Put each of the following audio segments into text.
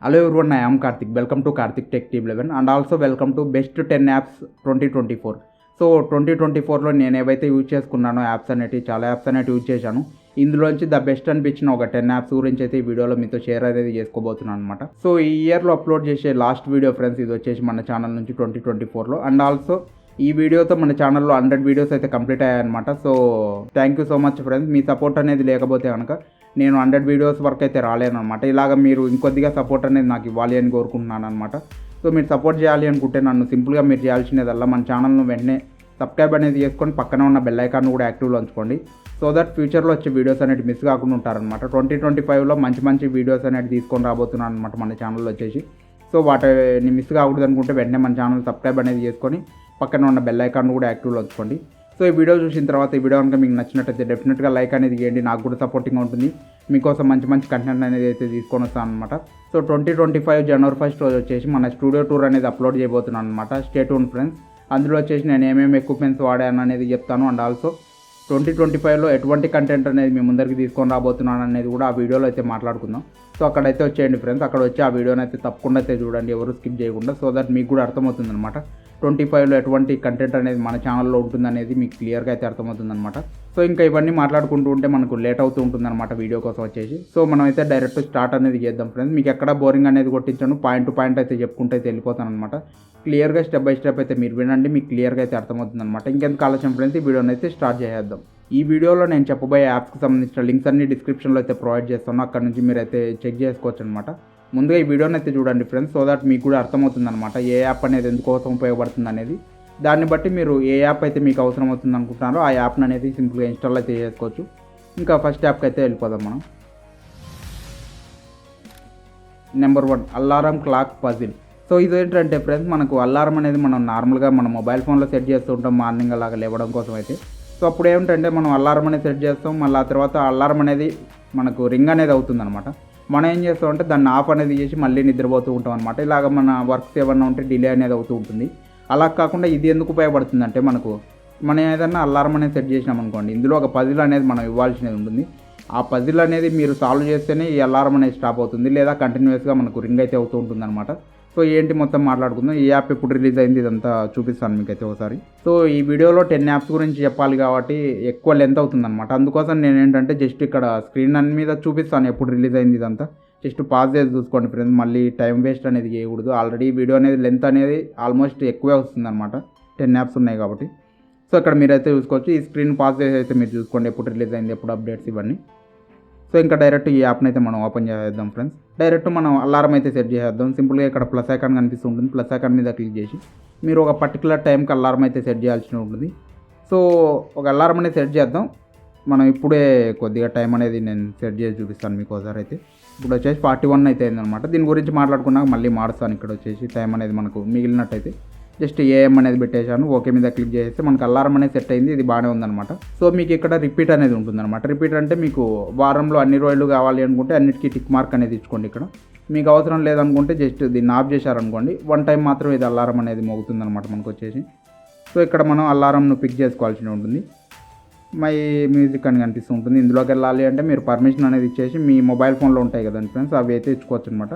Hello everyone, I am Karthik. Welcome to Karthik Tech Team 11 and also welcome to Best 10 Apps 2024. So 2024లో నేను ఏవైతే use చేసుకున్నానో apps అనేవి చాలా apps అనేవి use చేశాను. ఇందులోంచి ద బెస్ట్ అనిపించిన ఒక 10 యాప్స్ గురించి అయితే ఈ వీడియోలో మీతో షేర్ అనేది చేసుకోబోతున్నాను అనమాట. సో ఈ ఇయర్లో అప్లోడ్ చేసే లాస్ట్ వీడియో ఫ్రెండ్స్, ఇది వచ్చేసి మన ఛానల్ నుంచి 2024లో. అండ్ ఆల్సో ఈ వీడియోతో మన ఛానల్లో 100 వీడియోస్ అయితే కంప్లీట్ అయ్యాయన్నమాట. So thank you so much friends. మీ సపోర్ట్ అనేది లేకపోతే కనుక నేను 100 వీడియోస్ వరకు అయితే రాలేను అనమాట. ఇలాగ మీరు ఇంకొద్దిగా సపోర్ట్ అనేది నాకు ఇవ్వాలి అని కోరుకుంటున్నాను అనమాట. సో మీరు సపోర్ట్ చేయాలి అనుకుంటే నన్ను సింపుల్గా మీరు చేయాల్సినదల్లా మన ఛానల్ను వెంటనే సబ్స్క్రైబ్ అనేది చేసుకొని పక్కన ఉన్న బెల్ ఐకాన్ కూడా యాక్టివ్లో ఉంచుకోండి. సో దట్ ఫ్యూచర్లో వచ్చే వీడియోస్ అనేది మిస్ కాకుండా ఉంటారనమాట. 2025లో మంచి మంచి వీడియోస్ అనేది తీసుకొని రాబోతున్నాను అనమాట మన ఛానల్లో వచ్చేసి. సో వాటిని మిస్ కాకూడదు అనుకుంటే వెంటనే మన ఛానల్ సబ్స్క్రైబ్ అనేది చేసుకొని పక్కన ఉన్న బెల్ ఐకాన్ కూడా యాక్టివ్లో ఉంచుకోండి. సో ఈ వీడియో చూసిన తర్వాత ఈ వీడియో కనుక మీకు నచ్చినట్టయితే డెఫినెట్గా లైక్ అనేది చేయండి, నాకు కూడా సపోర్టింగ్గా ఉంటుంది. మీకోసం మంచి మంచి కంటెంట్ అనేది అయితే తీసుకొని వస్తాను అనమాట. సో 2025 జనవరి 1 రోజు వచ్చేసి మన స్టూడియో టూర్ అనేది అప్లోడ్ చేయబోతున్నాను అనమాట. Stay tune friends. అందులో వచ్చేసి నేను ఏమేమి ఎక్విప్మెంట్స్ వాడాను అనేది చెప్తాను. అండ్ ఆల్సో 2025లో ఎటువంటి కంటెంట్ అనేది మీ ముందరికి తీసుకొని రాబోతున్నాను అనేది కూడా ఆ వీడియోలో అయితే మాట్లాడుకుందాం. సో అక్కడైతే వచ్చేయండి ఫ్రెండ్స్, అక్కడ వచ్చి ఆ వీడియోని అయితే తప్పకుండా అయితే చూడండి, ఎవరు స్కిప్ చేయకుండా. సో దట్ మీకు కూడా అర్థమవుతుంది అనమాట 25లో ఎటువంటి కంటెంట్ అనేది మన ఛానల్లో ఉంటుందనేది మీకు క్లియర్గా అయితే అర్థమవుతుంది అనమాట. సో ఇంకా ఇవన్నీ మాట్లాడుకుంటూ ఉంటే మనకు లేట్ అవుతూ ఉంటుంది అనమాట వీడియో కోసం వచ్చేసి. సో మనం అయితే డైరెక్ట్ స్టార్ట్ అనేది చేద్దాం ఫ్రెండ్స్. మీకు ఎక్కడ బోరింగ్ అనేది కొట్టించాను, పాయింట్ టు పాయింట్ అయితే చెప్పుకుంటూ అయితే వెళ్ళిపోతాను అనమాట. క్లియర్గా స్టెప్ బై స్టెప్ అయితే మీరు వినండి, మీకు క్లియర్గా అయితే అర్థమవుతుంది అనమాట. ఇంకెందుకు ఆలస్యం ఫ్రెండ్స్, ఈ వీడియోని అయితే స్టార్ట్ చేద్దాం. ఈ వీడియోలో నేను చెప్పబోయే యాప్స్కి సంబంధించిన లింక్స్ అన్ని డిస్క్రిప్షన్లో అయితే ప్రొవైడ్ చేస్తాను, అక్కడ నుంచి మీరు అయితే చెక్ చేసుకోవచ్చు అనమాట. ముందుగా ఈ వీడియోని అయితే చూడండి ఫ్రెండ్స్, సో దట్ మీకు కూడా అర్థమవుతుంది అనమాట ఏ యాప్ అనేది ఎందుకోసం ఉపయోగపడుతుంది అనేది. దాన్ని బట్టి మీరు ఏ యాప్ అయితే మీకు అవసరం అవుతుంది అనుకుంటున్నారో ఆ యాప్ని అనేది సింపుల్గా ఇన్స్టాల్ అయితే చేసుకోవచ్చు. ఇంకా ఫస్ట్ యాప్కి అయితే వెళ్ళిపోదాం మనం. Number 1 alarm clock puzzle. So ఇదేంటంటే ఫ్రెండ్స్, మనకు అలారం అనేది మనం నార్మల్గా మన మొబైల్ ఫోన్లో సెట్ చేస్తూ ఉంటాం మార్నింగ్ అలాగా లేవడం కోసం అయితే. సో అప్పుడు ఏమిటంటే మనం అలారం అనేది సెట్ చేస్తాం, మళ్ళీ ఆ తర్వాత అలారం అనేది మనకు రింగ్ అనేది అవుతుంది అనమాట. మనం ఏం చేస్తాం అంటే దాన్ని ఆఫ్ అనేది చేసి మళ్ళీ నిద్రపోతూ ఉంటాం అనమాట. ఇలాగ మన వర్క్స్ ఏమన్నా ఉంటే డిలే అనేది అవుతూ ఉంటుంది. అలా కాకుండా ఇది ఎందుకు ఉపయోగపడుతుంది అంటే మనం ఏదైనా అలారం అనేది సెట్ చేసినాం అనుకోండి, ఇందులో ఒక పజిల్ అనేది మనం ఇవ్వాల్సినది ఉంటుంది. ఆ పజిల్ అనేది మీరు సాల్వ్ చేస్తేనే ఈ అలారం అనేది స్టాప్ అవుతుంది, లేదా కంటిన్యూస్గా మనకు రింగ్ అయితే అవుతూ ఉంటుంది అనమాట. సో ఏంటి మొత్తం మాట్లాడుకుందాం. ఈ యాప్ ఎప్పుడు రిలీజ్ అయింది ఇదంతా చూపిస్తాను మీకు అయితే ఒకసారి. సో ఈ వీడియోలో 10 యాప్స్ గురించి చెప్పాలి కాబట్టి ఎక్కువ లెంత్ అవుతుందన్నమాట. అందుకోసం నేను ఏంటంటే జస్ట్ ఇక్కడ స్క్రీన్ అన్ని మీద చూపిస్తాను ఎప్పుడు రిలీజ్ అయింది ఇదంతా. జస్ట్ పాజ్ చేసి చూసుకోండి ఫ్రెండ్స్, మళ్ళీ టైం వేస్ట్ అనేది చేయకూడదు. ఆల్రెడీ వీడియో అనేది లెంత్ అనేది ఆల్మోస్ట్ ఎక్కువే వస్తుంది అనమాట, 10 యాప్స్ ఉన్నాయి కాబట్టి. సో ఇక్కడ మీరైతే చూసుకోవచ్చు, ఈ స్క్రీన్ పాజ్ చేసి అయితే మీరు చూసుకోండి ఎప్పుడు రిలీజ్ అయింది, ఎప్పుడు అప్డేట్స్ ఇవన్నీ. సో ఇంకా డైరెక్ట్ ఈ యాప్ని అయితే మనం ఓపెన్ చేద్దాం ఫ్రెండ్స్. డైరెక్ట్ మనం అలారం అయితే సెట్ చేసేద్దాం. సింపుల్గా ఇక్కడ ప్లస్ ఐకాన్ కనిపిస్తుంటుంది, ప్లస్ ఐకాన్ మీద క్లిక్ చేసి మీరు ఒక పర్టికులర్ టైంకి అలారం అయితే సెట్ చేయాల్సి ఉంటుంది. సో ఒక అలారం అనేది సెట్ చేద్దాం. మనం ఇప్పుడే కొద్దిగా టైం అనేది నేను సెట్ చేసి చూపిస్తాను మీకు ఒకసారి అయితే. ఇప్పుడు వచ్చేసి 41 అయితే అయిందనమాట. దీని గురించి మాట్లాడుకున్నాక మళ్ళీ మారుస్తాను. ఇక్కడ వచ్చేసి టైం అనేది మనకు మిగిలినట్టయితే జస్ట్ ఏఎం అనేది పెట్టేశాను, ఓకే మీద క్లిక్ చేస్తే మనకు అలారం అనేది సెట్ అయింది. ఇది బాగానే ఉందన్నమాట. సో మీకు ఇక్కడ రిపీట్ అనేది ఉంటుందన్నమాట. రిపీట్ అంటే మీకు వారంలో అన్ని రోజులు కావాలి అనుకుంటే అన్నిటికీ టిక్ మార్క్ అనేది ఇచ్చుకోండి. ఇక్కడ మీకు అవసరం లేదనుకుంటే జస్ట్ దీన్ని ఆఫ్ చేశారనుకోండి, 1 టైం మాత్రం ఇది అలారం అనేది మోగుతుందన్నమాట మనకు వచ్చేసి. సో ఇక్కడ మనం అలారంను పిక్ చేసుకోవాల్సి ఉంటుంది. మై మ్యూజిక్ అని కనిపిస్తూ ఉంటుంది. ఇందులోకి వెళ్ళాలి అంటే మీరు పర్మిషన్ అనేది ఇచ్చేసి మీ మొబైల్ ఫోన్లో ఉంటాయి కదండి ఫ్రెండ్స్, అవి అయితే ఇచ్చుకోవచ్చు అనమాట.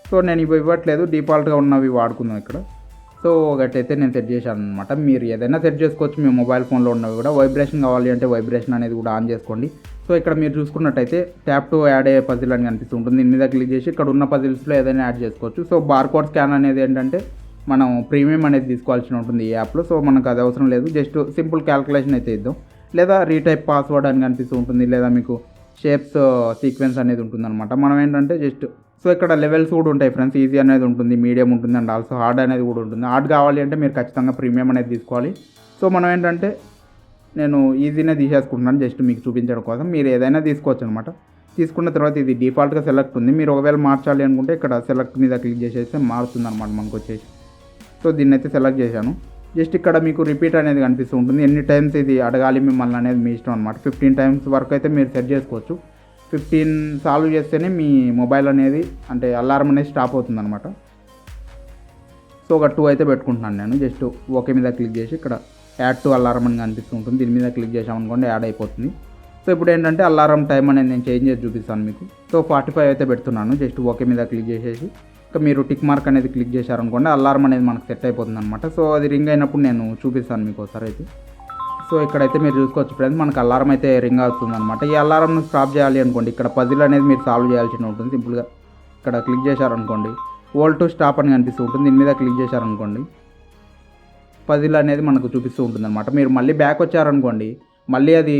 సో నేను ఇవి ఇవ్వట్లేదు, డిఫాల్ట్గా ఉన్నవి వాడుకుందాం ఇక్కడ. సో ఒకటైతే నేను సెట్ చేశాను అనమాట. మీరు ఏదైనా సెట్ చేసుకోవచ్చు మీ మొబైల్ ఫోన్లో ఉన్నవి కూడా. వైబ్రేషన్ కావాలి అంటే వైబ్రేషన్ అనేది కూడా ఆన్ చేసుకోండి. సో ఇక్కడ మీరు చూసుకున్నట్టయితే tap to add A puzzle అని కనిపిస్తుంటుంది. దీని మీద క్లిక్ చేసి ఇక్కడ ఉన్న పజిల్స్లో ఏదైనా యాడ్ చేసుకోవచ్చు. సో బార్కోడ్ స్కాన్ అనేది ఏంటంటే మనం ప్రీమియం అనేది తీసుకోవాల్సి ఉంటుంది ఈ యాప్లో. సో మనకు అది అవసరం లేదు, జస్ట్ సింపుల్ క్యాల్కులేషన్ అయితే ఇద్దాం. లేదా రీటైప్ పాస్వర్డ్ అని కనిపిస్తూ ఉంటుంది, లేదా మీకు షేప్స్ సీక్వెన్స్ అనేది ఉంటుందన్నమాట. మనం ఏంటంటే జస్ట్ సో ఇక్కడ లెవెల్స్ కూడా ఉంటాయి ఫ్రెండ్స్. ఈజీ అనేది ఉంటుంది, మీడియం ఉంటుంది, అండ్ ఆల్సో హార్డ్ అనేది కూడా ఉంటుంది. హార్డ్ కావాలి అంటే మీరు ఖచ్చితంగా ప్రీమియం అనేది తీసుకోవాలి. సో మనం ఏంటంటే నేను ఈజీనే తీసేసుకుంటున్నాను జస్ట్ మీకు చూపించడం కోసం. మీరు ఏదైనా తీసుకోవచ్చు అనమాట. తీసుకున్న తర్వాత ఇది డిఫాల్ట్గా సెలెక్ట్ ఉంది. మీరు ఒకవేళ మార్చాలి అనుకుంటే ఇక్కడ సెలెక్ట్ మీద క్లిక్ చేసేస్తే మారుతుంది అనమాట మనకు వచ్చేసి. సో దీన్ని అయితే సెలెక్ట్ చేశాను. జస్ట్ ఇక్కడ మీకు రిపీట్ అనేది కనిపిస్తూ ఉంటుంది. ఎన్ని టైమ్స్ ఇది అడగాలి మిమ్మల్ని అనేది మీ ఇష్టం అనమాట. 15 టైమ్స్ వరకు అయితే మీరు సెట్ చేసుకోవచ్చు. 15 సాల్వ్ చేస్తేనే మీ మొబైల్ అనేది అంటే అలారం అనేది స్టాప్ అవుతుంది అనమాట. సో ఒక 2 అయితే పెట్టుకుంటున్నాను నేను. జస్ట్ ఓకే మీద క్లిక్ చేసి ఇక్కడ యాడ్ టు అలారం అని కనిపిస్తూ ఉంటుంది. దీని మీద క్లిక్ చేసామనుకోండి యాడ్ అయిపోతుంది. సో ఇప్పుడు ఏంటంటే అలారం టైం అనేది నేను చేంజ్ చేసి చూపిస్తాను మీకు. సో 45 అయితే పెడుతున్నాను. జస్ట్ ఓకే మీద క్లిక్ చేసేసి ఇంకా మీరు టిక్ మార్క్ అనేది క్లిక్ చేశారనుకోండి అలారం అనేది మనకు సెట్ అయిపోతుంది అనమాట. సో అది రింగ్ అయినప్పుడు నేను చూపిస్తాను మీకు ఒకసారి అయితే. సో ఇక్కడైతే మీరు చూసుకోవచ్చు ఫ్రెండ్స్, మనకు అలారం అయితే రింగ్ అవుతుంది అనమాట. ఈ అలారంను స్టాప్ చేయాలి అనుకోండి, ఇక్కడ పజిల్ అనేది మీరు సాల్వ్ చేయాల్సి ఉంటుంది. సింపుల్గా ఇక్కడ క్లిక్ చేశారనుకోండి, వోల్ట్ టు స్టాప్ అని కనిపిస్తూ ఉంటుంది. దీని మీద క్లిక్ చేశారనుకోండి, పజిల్ అనేది మనకు చూపిస్తూ ఉంటుంది అనమాట. మీరు మళ్ళీ బ్యాక్ వచ్చారనుకోండి, మళ్ళీ అది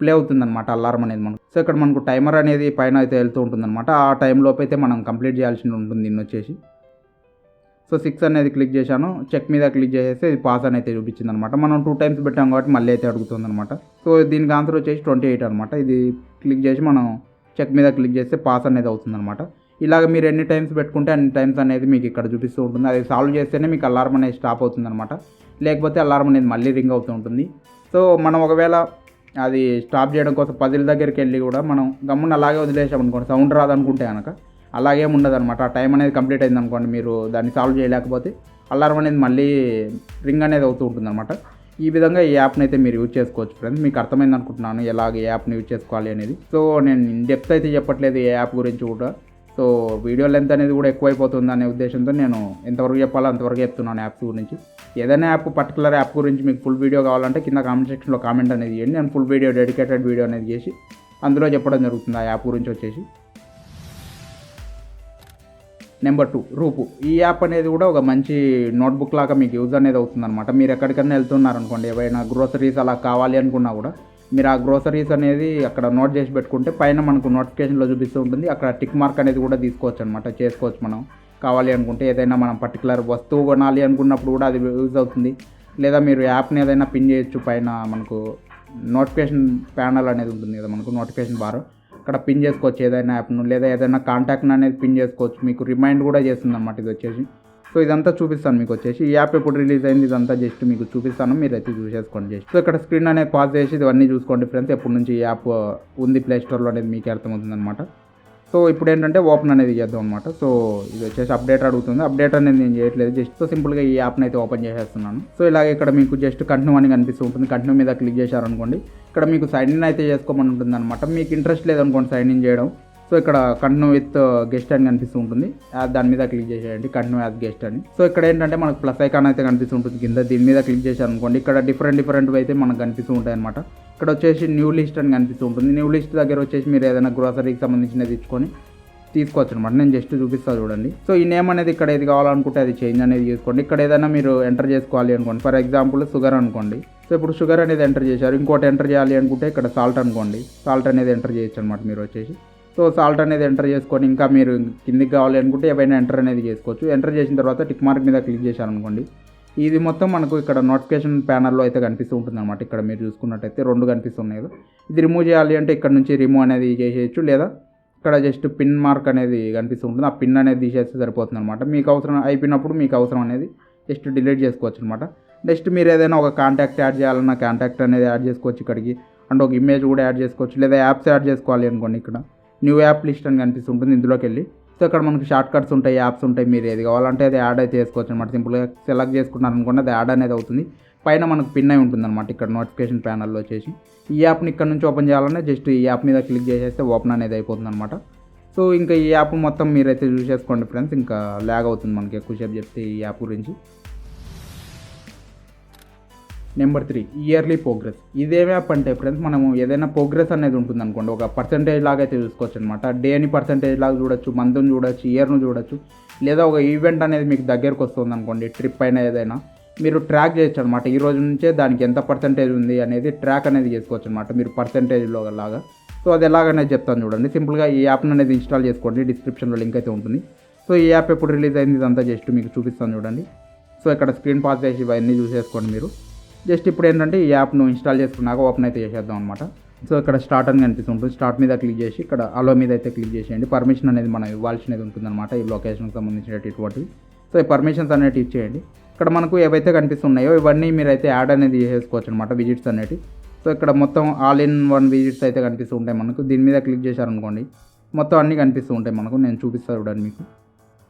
ప్లే అవుతుంది అనమాట అలారం అనేది మనకు. సో ఇక్కడ మనకు టైమర్ అనేది పైన అయితే వెళ్తూ ఉంటుంది అనమాట. ఆ టైంలోపు అయితే మనం కంప్లీట్ చేయాల్సి ఉంటుంది దీన్ని వచ్చేసి. సో 6 అనేది క్లిక్ చేశాను, చెక్ మీద క్లిక్ చేసేస్తే ఇది పాస్ అని అయితే చూపించింది అనమాట. మనం 2 టైమ్స్ పెట్టాం కాబట్టి మళ్ళీ అయితే అడుగుతుంది అనమాట. సో దీనికి ఆన్సర్ వచ్చేసి 28 అనమాట. ఇది క్లిక్ చేసి మనం చెక్ మీద క్లిక్ చేస్తే పాస్ అనేది అవుతుంది అనమాట. ఇలాగ మీరు ఎన్ని టైమ్స్ పెట్టుకుంటే అన్ని టైమ్స్ అనేది మీకు ఇక్కడ చూపిస్తూ ఉంటుంది. అది సాల్వ్ చేస్తేనే మీకు అలారం అనేది స్టాప్ అవుతుంది అనమాట. లేకపోతే అలారం అనేది మళ్ళీ రింగ్ అవుతూ ఉంటుంది. సో మనం ఒకవేళ అది స్టాప్ చేయడం కోసం పజిల్ దగ్గరికి వెళ్ళి కూడా మనం గమ్మున అలాగే వదిలేసామనుకోండి, సౌండ్ రాదనుకుంటే కనుక అలాగే ఉండదు అనమాట. ఆ టైం అనేది కంప్లీట్ అయింది అనుకోండి, మీరు దాన్ని సాల్వ్ చేయలేకపోతే అలారం అనేది మళ్ళీ రింగ్ అనేది అవుతూ ఉంటుంది అనమాట. ఈ విధంగా ఈ యాప్ని అయితే మీరు యూజ్ చేసుకోవచ్చు ఫ్రెండ్స్. మీకు అర్థమైంది అనుకుంటున్నాను ఎలాగ ఈ యాప్ని యూజ్ చేసుకోవాలి అనేది. సో నేను ఇన్ డెప్త్ అయితే చెప్పట్లేదు ఏ యాప్ గురించి కూడా. సో వీడియో లెంత్ అనేది కూడా ఎక్కువైపోతుంది అనే ఉద్దేశంతో నేను ఎంతవరకు చెప్పాలో అంతవరకు చెప్తున్నాను యాప్స్ గురించి. ఏదైనా యాప్ పర్టికులర్ యాప్ గురించి మీకు ఫుల్ వీడియో కావాలంటే కింద కామెంట్ సెక్షన్లో కామెంట్ అనేది చేయండి. నేను ఫుల్ వీడియో డెడికేటెడ్ వీడియో అనేది చేసి అందులో చెప్పడం జరుగుతుంది ఆ యాప్ గురించి వచ్చేసి. నెంబర్ 2 రూపు. ఈ యాప్ అనేది కూడా ఒక మంచి నోట్బుక్ లాగా మీకు యూజ్ అనేది అవుతుంది అనమాట. మీరు ఎక్కడికైనా వెళ్తున్నారనుకోండి, ఏవైనా గ్రోసరీస్ అలా కావాలి అనుకున్నా కూడా మీరు ఆ గ్రోసరీస్ అనేది అక్కడ నోట్ చేసి పెట్టుకుంటే పైన మనకు నోటిఫికేషన్లో చూపిస్తూ ఉంటుంది. అక్కడ టిక్ మార్క్ అనేది కూడా తీసుకోవచ్చు అనమాట, చేసుకోవచ్చు మనం కావాలి అనుకుంటే. ఏదైనా మనం పర్టికులర్ వస్తువు కొనాలి అనుకున్నప్పుడు కూడా అది యూజ్ అవుతుంది. లేదా మీరు యాప్ని ఏదైనా పిన్ చేయొచ్చు, పైన మనకు నోటిఫికేషన్ ప్యానల్ అనేది ఉంటుంది కదా మనకు నోటిఫికేషన్ బార్, అక్కడ పిన్ చేసుకోవచ్చు ఏదైనా యాప్ను. లేదా ఏదైనా కాంటాక్ట్ని అనేది పిన్ చేసుకోవచ్చు, మీకు రిమైండ్ కూడా చేస్తుంది అనమాట ఇది వచ్చేసి. సో ఇదంతా చూపిస్తాను మీకు వచ్చేసి. ఈ యాప్ ఎప్పుడు రిలీజ్ అయింది ఇదంతా జస్ట్ మీకు చూపిస్తాను, మీరు అయితే చూసేసుకోండి జస్ట్. సో ఇక్కడ స్క్రీన్ అనేది పాస్ చేసి ఇవన్నీ చూసుకోండి ఫ్రెండ్స్, ఎప్పటి నుంచి ఈ యాప్ ఉంది ప్లే స్టోర్లో అనేది మీకు అర్థమవుతుంది అనమాట. సో ఇప్పుడు ఏంటంటే ఓపెన్ అనేది చేద్దాం అనమాట. సో ఇది వచ్చేసి అప్డేట్ అడుగుతుంది. అప్డేట్ అనేది నేను చేయట్లేదు, జస్ట్ సో సింపుల్గా ఈ యాప్ని అయితే ఓపెన్ చేసేస్తున్నాను. సో ఇలాగే ఇక్కడ మీకు జస్ట్ కంటిన్యూ అని కనిపిస్తూ ఉంటుంది. కంటిన్యూ మీద క్లిక్ చేశారనుకోండి, ఇక్కడ మీకు సైన్ ఇన్ అయితే చేసుకోమని ఉంటుంది అనమాట. మీకు ఇంట్రెస్ట్ లేదనుకోండి సైన్ ఇన్ చేయడం, సో ఇక్కడ కంటిన్యూ విత్ గెస్ట్ అని కనిపిస్తూ ఉంటుంది. దాని మీద క్లిక్ చేసేయండి, కంటిన్యూ యాజ్ గెస్ట్ అని. సో ఇక్కడ ఏంటంటే మనకు ప్లస్ ఐకాన్ అయితే కనిపిస్తూ ఉంటుంది కింద. దీని మీద క్లిక్ చేశారనుకోండి, ఇక్కడ డిఫరెంట్ అయితే మనకు కనిపిస్తూ ఉంటాయి అనమాట. ఇక్కడ వచ్చేసి న్యూ లిస్ట్ అని కనిపిస్తూ ఉంటుంది. న్యూ లిస్ట్ దగ్గర వచ్చేసి మీరు ఏదైనా గ్రోసరీకి సంబంధించినది ఇచ్చుకొని తీసుకోవచ్చు అనమాట. నేను జస్ట్ చూపిస్తాను చూడండి. సో ఈ నేమ్ అనేది ఇక్కడ ఏది కావాలనుకుంటే అది చేంజ్ అనేది చేసుకోండి. ఇక్కడ ఏదైనా మీరు ఎంటర్ చేసుకోవాలి అనుకోండి, ఫర్ ఎగ్జాంపుల్ షుగర్ అనుకోండి. సో ఇప్పుడు షుగర్ అనేది ఎంటర్ చేశారు. ఇంకోటి ఎంటర్ చేయాలి అనుకుంటే ఇక్కడ సాల్ట్ అనుకోండి, సాల్ట్ అనేది ఎంటర్ చేయొచ్చు అనమాట మీరు వచ్చేసి. సో సాల్ట్ అనేది ఎంటర్ చేసుకొని ఇంకా మీరు కిందికి కావాలి అనుకుంటే ఏవైనా ఎంటర్ అనేది చేసుకోవచ్చు. ఎంటర్ చేసిన తర్వాత టిక్ మార్క్ మీద క్లిక్ చేశారనుకోండి, ఇది మొత్తం మనకు ఇక్కడ నోటిఫికేషన్ ప్యానల్లో అయితే కనిపిస్తూ ఉంటుంది అనమాట. ఇక్కడ మీరు చూసుకున్నట్టయితే 2 కనిపిస్తున్నాయి కదా. ఇది రిమూవ్ చేయాలి అంటే ఇక్కడ నుంచి రిమూవ్ అనేది చేసేయచ్చు, లేదా ఇక్కడ జస్ట్ పిన్ మార్క్ అనేది కనిపిస్తూ ఉంటుంది, ఆ పిన్ అనేది తీసేస్తే సరిపోతుంది అనమాట. మీకు అవసరం అయిపోయినప్పుడు మీకు అవసరం అనేది జస్ట్ డిలీట్ చేసుకోవచ్చు అనమాట. నెక్స్ట్ మీరు ఏదైనా ఒక కాంటాక్ట్ యాడ్ చేయాలన్నా కాంటాక్ట్ అనేది యాడ్ చేసుకోవచ్చు ఇక్కడికి. అండ్ ఒక ఇమేజ్ కూడా యాడ్ చేసుకోవచ్చు, లేదా యాప్స్ యాడ్ చేసుకోవాలి అనుకోండి, ఇక్కడ న్యూ యాప్ లిస్ట్ అని కనిపిస్తుంటుంది, ఇందులోకి వెళ్ళి. సో ఇక్కడ మనకు షార్ట్ కట్స్ ఉంటాయి, యాప్స్ ఉంటాయి, మీరు ఏది కావాలంటే అది యాడ్ అయితే చేసుకోవచ్చు అనమాట. సింపుల్గా సెలెక్ట్ చేసుకున్నారు అనుకోండి, అది యాడ్ అనేది అవుతుంది. పైన మనకు పిన్ అయి ఉంటుంది అనమాట ఇక్కడ నోటిఫికేషన్ ప్యానల్లో వచ్చేసి. ఈ యాప్ని ఇక్కడ నుంచి ఓపెన్ చేయాలంటే జస్ట్ ఈ యాప్ మీద క్లిక్ చేసేస్తే ఓపెన్ అనేది అయిపోతుంది అనమాట. సో ఇంకా ఈ యాప్ మొత్తం మీరైతే చూసేసుకోండి ఫ్రెండ్స్, ఇంకా ల్యాగ్ అవుతుంది మనకి ఎక్కువసేపు చెప్తే ఈ యాప్ గురించి. Number 3 yearly progress. ఇదేం యాప్ అంటే ఫ్రెండ్స్, మనము ఏదైనా ప్రోగ్రెస్ అనేది ఉంటుంది అనుకోండి, ఒక పర్సంటేజ్ లాగా అయితే చూసుకోవచ్చు అనమాట. డేని పర్సంటేజ్ లాగా చూడొచ్చు, మంత్ని చూడొచ్చు, ఇయర్ను చూడొచ్చు, లేదా ఒక ఈవెంట్ అనేది మీకు దగ్గరకు వస్తుంది అనుకోండి, ట్రిప్ అయినా ఏదైనా మీరు ట్రాక్ చేయొచ్చు అనమాట. ఈ రోజు నుంచే దానికి ఎంత పర్సంటేజ్ ఉంది అనేది ట్రాక్ అనేది చేసుకోవచ్చు అనమాట మీరు పర్సంటేజ్లో లాగా. సో అది ఎలాగనేది చెప్తాను చూడండి. సింపుల్గా ఈ యాప్ని అనేది ఇన్స్టాల్ చేసుకోండి, డిస్క్రిప్షన్లో లింక్ అయితే ఉంటుంది. సో ఈ యాప్ ఎప్పుడు రిలీజ్ అయింది ఇదంతా జస్ట్ మీకు చూపిస్తాను చూడండి. సో ఇక్కడ స్క్రీన్ పాస్ చేసి ఇవన్నీ చూసేసుకోండి మీరు. జస్ట్ ఇప్పుడు ఏంటంటే ఈ యాప్ను ఇన్స్టాల్ చేసుకున్నాక ఓపెన్ అయితే చేసేద్దాం అనమాట. సో ఇక్కడ స్టార్ట్ అని కనిపిస్తుంటుంది, స్టార్ట్ మీద క్లిక్ చేసి ఇక్కడ అలో మీద అయితే క్లిక్ చేసేయండి. పర్మిషన్ అనేది మనం ఇవ్వాల్సినది ఉంటుందన్నమాట ఈ లొకేషన్కి సంబంధించినటువంటివి. సో ఈ పర్మిషన్స్ అనేవి ఇచ్చేయండి. ఇక్కడ మనకు ఏవైతే కనిపిస్తున్నాయో ఇవన్నీ మీరైతే యాడ్ అనేది చేసుకోవచ్చు అనమాట, విజిట్స్ అనేవి. సో ఇక్కడ మొత్తం ఆల్ ఇన్ వన్ విజిట్స్ అయితే కనిపిస్తూ ఉంటాయి మనకు. దీని మీద క్లిక్ చేశారనుకోండి మొత్తం అన్నీ కనిపిస్తూ ఉంటాయి మనకు. నేను చూపిస్తాను చూడండి మీకు.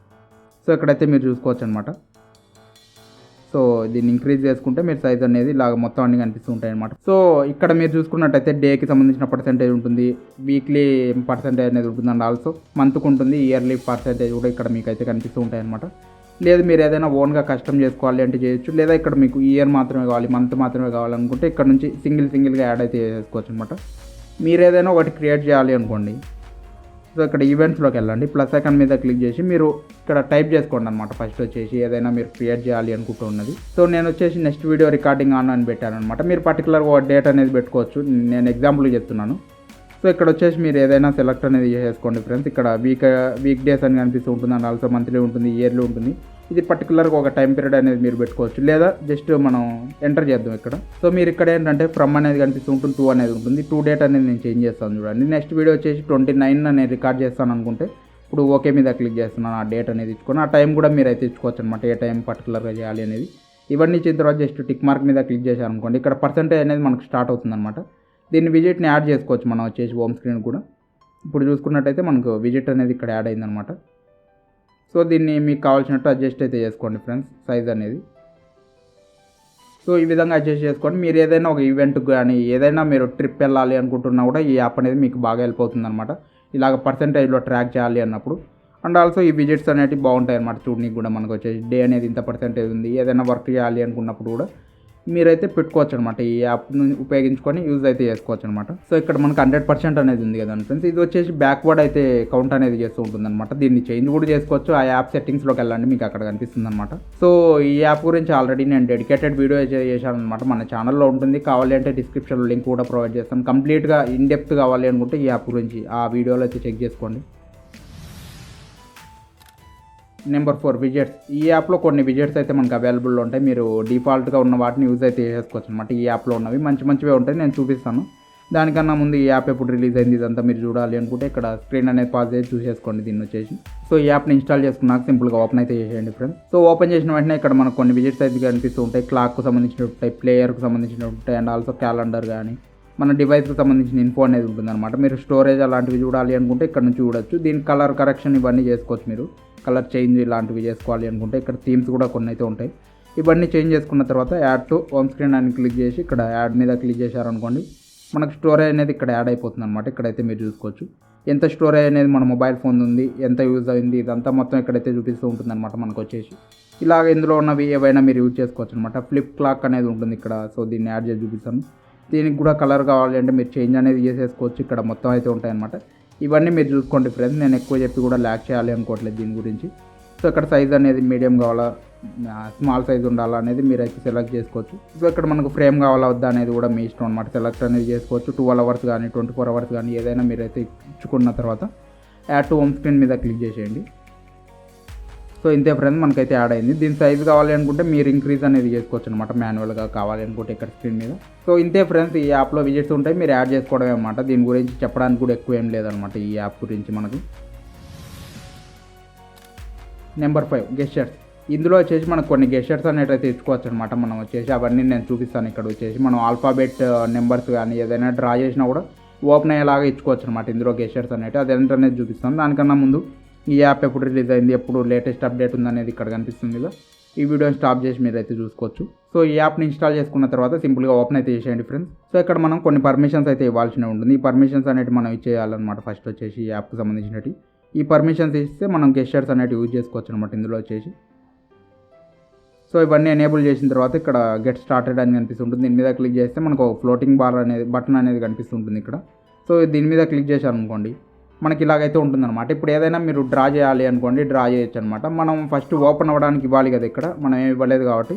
సో ఇక్కడైతే మీరు చూసుకోవచ్చు అనమాట. సో దీన్ని ఇంక్రీజ్ చేసుకుంటే మీరు సైజ్ అనేది ఇలాగ మొత్తం అన్ని కనిపిస్తూ ఉంటాయి అనమాట. సో ఇక్కడ మీరు చూసుకున్నట్టయితే డేకి సంబంధించిన పర్సెంటేజ్ ఉంటుంది, వీక్లీ పర్సెంటేజ్ అనేది ఉంటుంది, అండ్ ఆల్సో మంత్కి ఉంటుంది, ఇయర్లీ పర్సెంటేజ్ కూడా ఇక్కడ మీకు అయితే కనిపిస్తూ ఉంటాయి అనమాట. లేదు మీరు ఏదైనా ఓన్గా కస్టమ్ చేసుకోవాలి అంటే చేయొచ్చు, లేదా ఇక్కడ మీకు ఇయర్ మాత్రమే కావాలి, మంత్ మాత్రమే కావాలనుకుంటే ఇక్కడ నుంచి సింగిల్గా యాడ్ అయితే చేసుకోవచ్చు అనమాట. మీరు ఏదైనా ఒకటి క్రియేట్ చేయాలి అనుకోండి, సో ఇక్కడ ఈవెంట్స్లోకి వెళ్ళండి, ప్లస్ ఐకాన్ మీద క్లిక్ చేసి మీరు ఇక్కడ టైప్ చేసుకోండి అనమాట. ఫస్ట్ వచ్చేసి ఏదైనా మీరు క్రియేట్ చేయాలి అనుకుంటూ ఉన్నది. సో నేను వచ్చేసి నెక్స్ట్ వీడియో రికార్డింగ్ ఆన్ అని పెట్టాను అనమాట. మీరు పర్టికులర్గా ఒక డేట్ అనేది పెట్టుకోవచ్చు, నేను ఎగ్జాంపుల్ చెప్తున్నాను. సో ఇక్కడ వచ్చేసి మీరు ఏదైనా సెలెక్ట్ అనేది చేసుకోండి ఫ్రెండ్స్. ఇక్కడ వీక్ డేస్ అని కనిపిస్తూ ఉంటుంది, అండ్ ఆల్సో మంత్లీ ఉంటుంది, ఇయర్లీ ఉంటుంది. ఇది పర్టికులర్గా ఒక టైం పీరియడ్ అనేది మీరు పెట్టుకోవచ్చు, లేదా జస్ట్ మనం ఎంటర్ చేద్దాం ఇక్కడ. సో మీరు ఇక్కడ ఏంటంటే ఫ్రమ్ అనేది కనిపిస్తూ ఉంటుంది, 2 అనేది ఉంటుంది. 2 డేట్ అనేది నేను చేంజ్ చేస్తాను చూడండి. నెక్స్ట్ వీడియో వచ్చేసి 29 నేను రికార్డ్ చేస్తాను అనుకుంటే ఇప్పుడు ఓకే మీద క్లిక్ చేస్తున్నాను. ఆ డేట్ అనేది ఇచ్చుకొని ఆ టైం కూడా మీరు అయితే ఇచ్చుకోవచ్చు అనమాట, ఏ టైం పర్టికులర్గా చేయాలి అనేది. ఇవన్నీ ఇచ్చిన తర్వాత జస్ట్ టిక్ మార్క్ మీద క్లిక్ చేశాను అనుకోండి, ఇక్కడ పర్సెంటేజ్ అనేది మనకు స్టార్ట్ అవుతుంది అనమాట. దీన్ని విజిట్ని యాడ్ చేసుకోవచ్చు మనం వచ్చేసి హోమ్ స్క్రీన్ కూడా. ఇప్పుడు చూసుకున్నట్టయితే మనకు విజిట్ అనేది ఇక్కడ యాడ్ అయిందనమాట. సో దీన్ని మీకు కావాల్సినట్టు అడ్జస్ట్ అయితే చేసుకోండి ఫ్రెండ్స్, సైజ్ అనేది. సో ఈ విధంగా అడ్జస్ట్ చేసుకోండి. మీరు ఏదైనా ఒక ఈవెంట్కి కానీ ఏదైనా మీరు ట్రిప్ వెళ్ళాలి అనుకుంటున్నా కూడా ఈ యాప్ అనేది మీకు బాగా హెల్ప్ అవుతుంది అనమాట, ఇలాగ పర్సెంటేజ్లో ట్రాక్ చేయాలి అన్నప్పుడు. అండ్ ఆల్సో ఈ విజిట్స్ అనేవి బాగుంటాయి అనమాట చూడడానికి కూడా. మనకు వచ్చేసి డే అనేది ఇంత పర్సెంటేజ్ ఉంది, ఏదైనా వర్క్ చేయాలి అనుకున్నప్పుడు కూడా మీరైతే పెట్టుకోవచ్చు అనమాట. ఈ యాప్ను ఉపయోగించుకొని యూజ్ అయితే చేసుకోవచ్చు అనమాట. సో ఇక్కడ మనకు 100% అనేది ఉంది కదా ఫ్రెండ్స్. ఇది వచ్చేసి బ్యాక్వర్డ్ అయితే కౌంట్ అనేది చేస్తూ ఉంటుంది అనమాట. దీన్ని చేంజ్ కూడా చేసుకోవచ్చు. ఆ యాప్ సెట్టింగ్స్లోకి వెళ్ళండి, మీకు అక్కడ కనిపిస్తుంది అనమాట. సో ఈ యాప్ గురించి ఆల్రెడీ నేను డెడికేటెడ్ వీడియో చేశాను అనమాట, మన ఛానల్లో ఉంటుంది. కావాలి అంటే డిస్క్రిప్షన్లో లింక్ కూడా ప్రొవైడ్ చేస్తాను. కంప్లీట్గా ఇన్డెప్త్ కావాలి అనుకుంటే ఈ యాప్ గురించి ఆ వీడియోలో అయితే చెక్ చేసుకోండి. Number 4 widgets. ఈ యాప్లో కొన్ని విజెట్స్ అయితే మనకు అవైలబుల్లో ఉంటాయి. మీరు డిఫాల్ట్గా ఉన్న వాటిని యూజ్ అయితే చేసుకోవచ్చు అనమాట. ఈ యాప్లో ఉన్నవి మంచివే ఉంటాయి, నేను చూపిస్తాను. దానికన్నా ముందు ఈ యాప్ ఎప్పుడు రిలీజ్ అయింది ఇదంతా మీరు చూడాలి అనుకుంటే ఇక్కడ స్క్రీన్ అనేది పాజ్ చేసి చూసేసుకోండి దీన్ని వచ్చేసి. సో ఈ యాప్ని ఇన్స్టాల్ చేసుకున్నాక సింపుల్గా ఓపెన్ అయితే చేసేయండి ఫ్రెండ్స్. సో ఓపెన్ చేసిన వెంటనే ఇక్కడ మనకు కొన్ని విజెట్స్ అయితే కనిపిస్తూ ఉంటాయి. క్లాక్కు సంబంధించినవి ఉంటాయి, ప్లేయర్కు సంబంధించినవి ఉంటాయి, అండ్ ఆల్సో క్యాలెండర్ కానీ మన డివైస్కి సంబంధించిన ఇన్ఫో అనేది ఉంటుందన్నమాట. మీరు స్టోరేజ్ అలాంటివి చూడాలి అనుకుంటే ఇక్కడ నుంచి చూడొచ్చు. దీని కలర్ కరెక్షన్ ఇవన్నీ చేసుకోవచ్చు, మీరు కలర్ చేంజ్ ఇలాంటివి చేసుకోవాలి అనుకుంటే ఇక్కడ థీమ్స్ కూడా కొన్ని అయితే ఉంటాయి. ఇవన్నీ చేంజ్ చేసుకున్న తర్వాత యాడ్ టు హోమ్ స్క్రీన్ అని క్లిక్ చేసి ఇక్కడ యాడ్ మీద క్లిక్ చేశారనుకోండి, మనకు స్టోరేజ్ అనేది ఇక్కడ యాడ్ అయిపోతుంది అనమాట. ఇక్కడైతే మీరు చూసుకోవచ్చు ఎంత స్టోరేజ్ అనేది మన మొబైల్ ఫోన్ ఉంది, ఎంత యూజ్ అయింది, ఇదంతా మొత్తం ఇక్కడైతే చూపిస్తూ ఉంటుంది అనమాట మనకు వచ్చేసి. ఇలాగ ఇందులో ఉన్నవి ఏవైనా మీరు యూజ్ చేసుకోవచ్చు అనమాట. ఫ్లిప్ క్లాక్ అనేది ఉంటుంది ఇక్కడ, సో దీన్ని యాడ్ చేసి చూపిస్తాను. దీనికి కూడా కలర్ కావాలి అంటే మీరు చేంజ్ అనేది చేసేసుకోవచ్చు, ఇక్కడ మొత్తం అయితే ఉంటాయన్నమాట. ఇవన్నీ మీరు చూసుకోండి ఫ్రెండ్స్, నేను ఎక్కువ చెప్పి కూడా ల్యాక్ చేయాలి అనుకోవట్లేదు దీని గురించి. సో ఇక్కడ సైజ్ అనేది మీడియం కావాలా, స్మాల్ సైజ్ ఉండాలా అనేది మీరైతే సెలెక్ట్ చేసుకోవచ్చు. సో ఇక్కడ మనకు ఫ్రేమ్ కావాలా వద్దా అనేది కూడా మీ ఇష్టం అనమాట, సెలెక్ట్ అనేది చేసుకోవచ్చు. 12 అవర్స్ కానీ 24 అవర్స్ కానీ ఏదైనా మీరైతే ఇచ్చుకున్న తర్వాత యాడ్ టు హోమ్ స్క్రీన్ మీద క్లిక్ చేసేయండి. సో ఇంతే ఫ్రెండ్స్, మనకైతే యాడ్ అయింది. దీని సైజ్ కావాలి అనుకుంటే మీరు ఇంక్రీజ్ అనేది చేసుకోవచ్చు అనమాట, మాన్యువల్గా కావాలి అనుకుంటే ఇక్కడ స్క్రీన్ మీద. సో ఇంతే ఫ్రెండ్స్, ఈ యాప్లో విజిట్స్ ఉంటాయి, మీరు యాడ్ చేసుకోవడమే అనమాట. దీని గురించి చెప్పడానికి కూడా ఎక్కువ ఏం లేదనమాట ఈ యాప్ గురించి మనకు. Number 5 gestures. ఇందులో వచ్చేసి మనకు కొన్ని గెస్చర్స్ అనేటైతే ఇచ్చుకోవచ్చు అనమాట. మనం వచ్చేసి అవన్నీ నేను చూపిస్తాను. ఇక్కడ వచ్చేసి మనం ఆల్ఫాబెట్ నెంబర్స్ కానీ ఏదైనా డ్రా చేసినా కూడా ఓపెన్ అయ్యేలాగా ఇచ్చుకోవచ్చు అనమాట ఇందులో గెస్చర్స్ అనేవి. అది ఏంటనేది చూపిస్తాను. దానికన్నా ముందు ఈ యాప్ ఎప్పుడు రిలీజ్ అయింది, ఎప్పుడు లేటెస్ట్ అప్డేట్ ఉందనేది ఇక్కడ కనిపిస్తుంది కదా, ఈ వీడియోని స్టాప్ చేసి మీరు అయితే చూసుకోవచ్చు. సో ఈ యాప్ని ఇన్స్టాల్ చేసుకున్న తర్వాత సింపుల్గా ఓపెన్ అయితే చేసేయండి ఫ్రెండ్స్. సో ఇక్కడ మనం కొన్ని పర్మిషన్స్ అయితే ఇవ్వాల్సి ఉంటుంది. ఈ పర్మిషన్స్ అనేవి మనం ఇచ్చేయాలన్నమాట. ఫస్ట్ వచ్చేసి ఈ యాప్కి సంబంధించినవి ఈ పర్మిషన్స్ ఇస్తే మనం గెస్చర్స్ అనేవి యూజ్ చేసుకోవచ్చు అనమాట ఇందులో వచ్చేసి. సో ఇవన్నీ ఎనేబుల్ చేసిన తర్వాత ఇక్కడ గెట్ స్టార్టెడ్ అని కనిపిస్తుంటుంది. దీని మీద క్లిక్ చేస్తే మనకు ఫ్లోటింగ్ బార్ అనేది బటన్ అనేది కనిపిస్తుంటుంది ఇక్కడ. సో దీని మీద క్లిక్ చేశాను అనుకోండి, మనకి ఇలాగైతే ఉంటుందన్నమాట. ఇప్పుడు ఏదైనా మీరు డ్రా చేయాలి అనుకోండి, డ్రా చేయొచ్చు అనమాట. మనం ఫస్ట్ ఓపెన్ అవ్వడానికి ఇవ్వాలి కదా, ఇక్కడ మనం ఏమి ఇవ్వలేదు కాబట్టి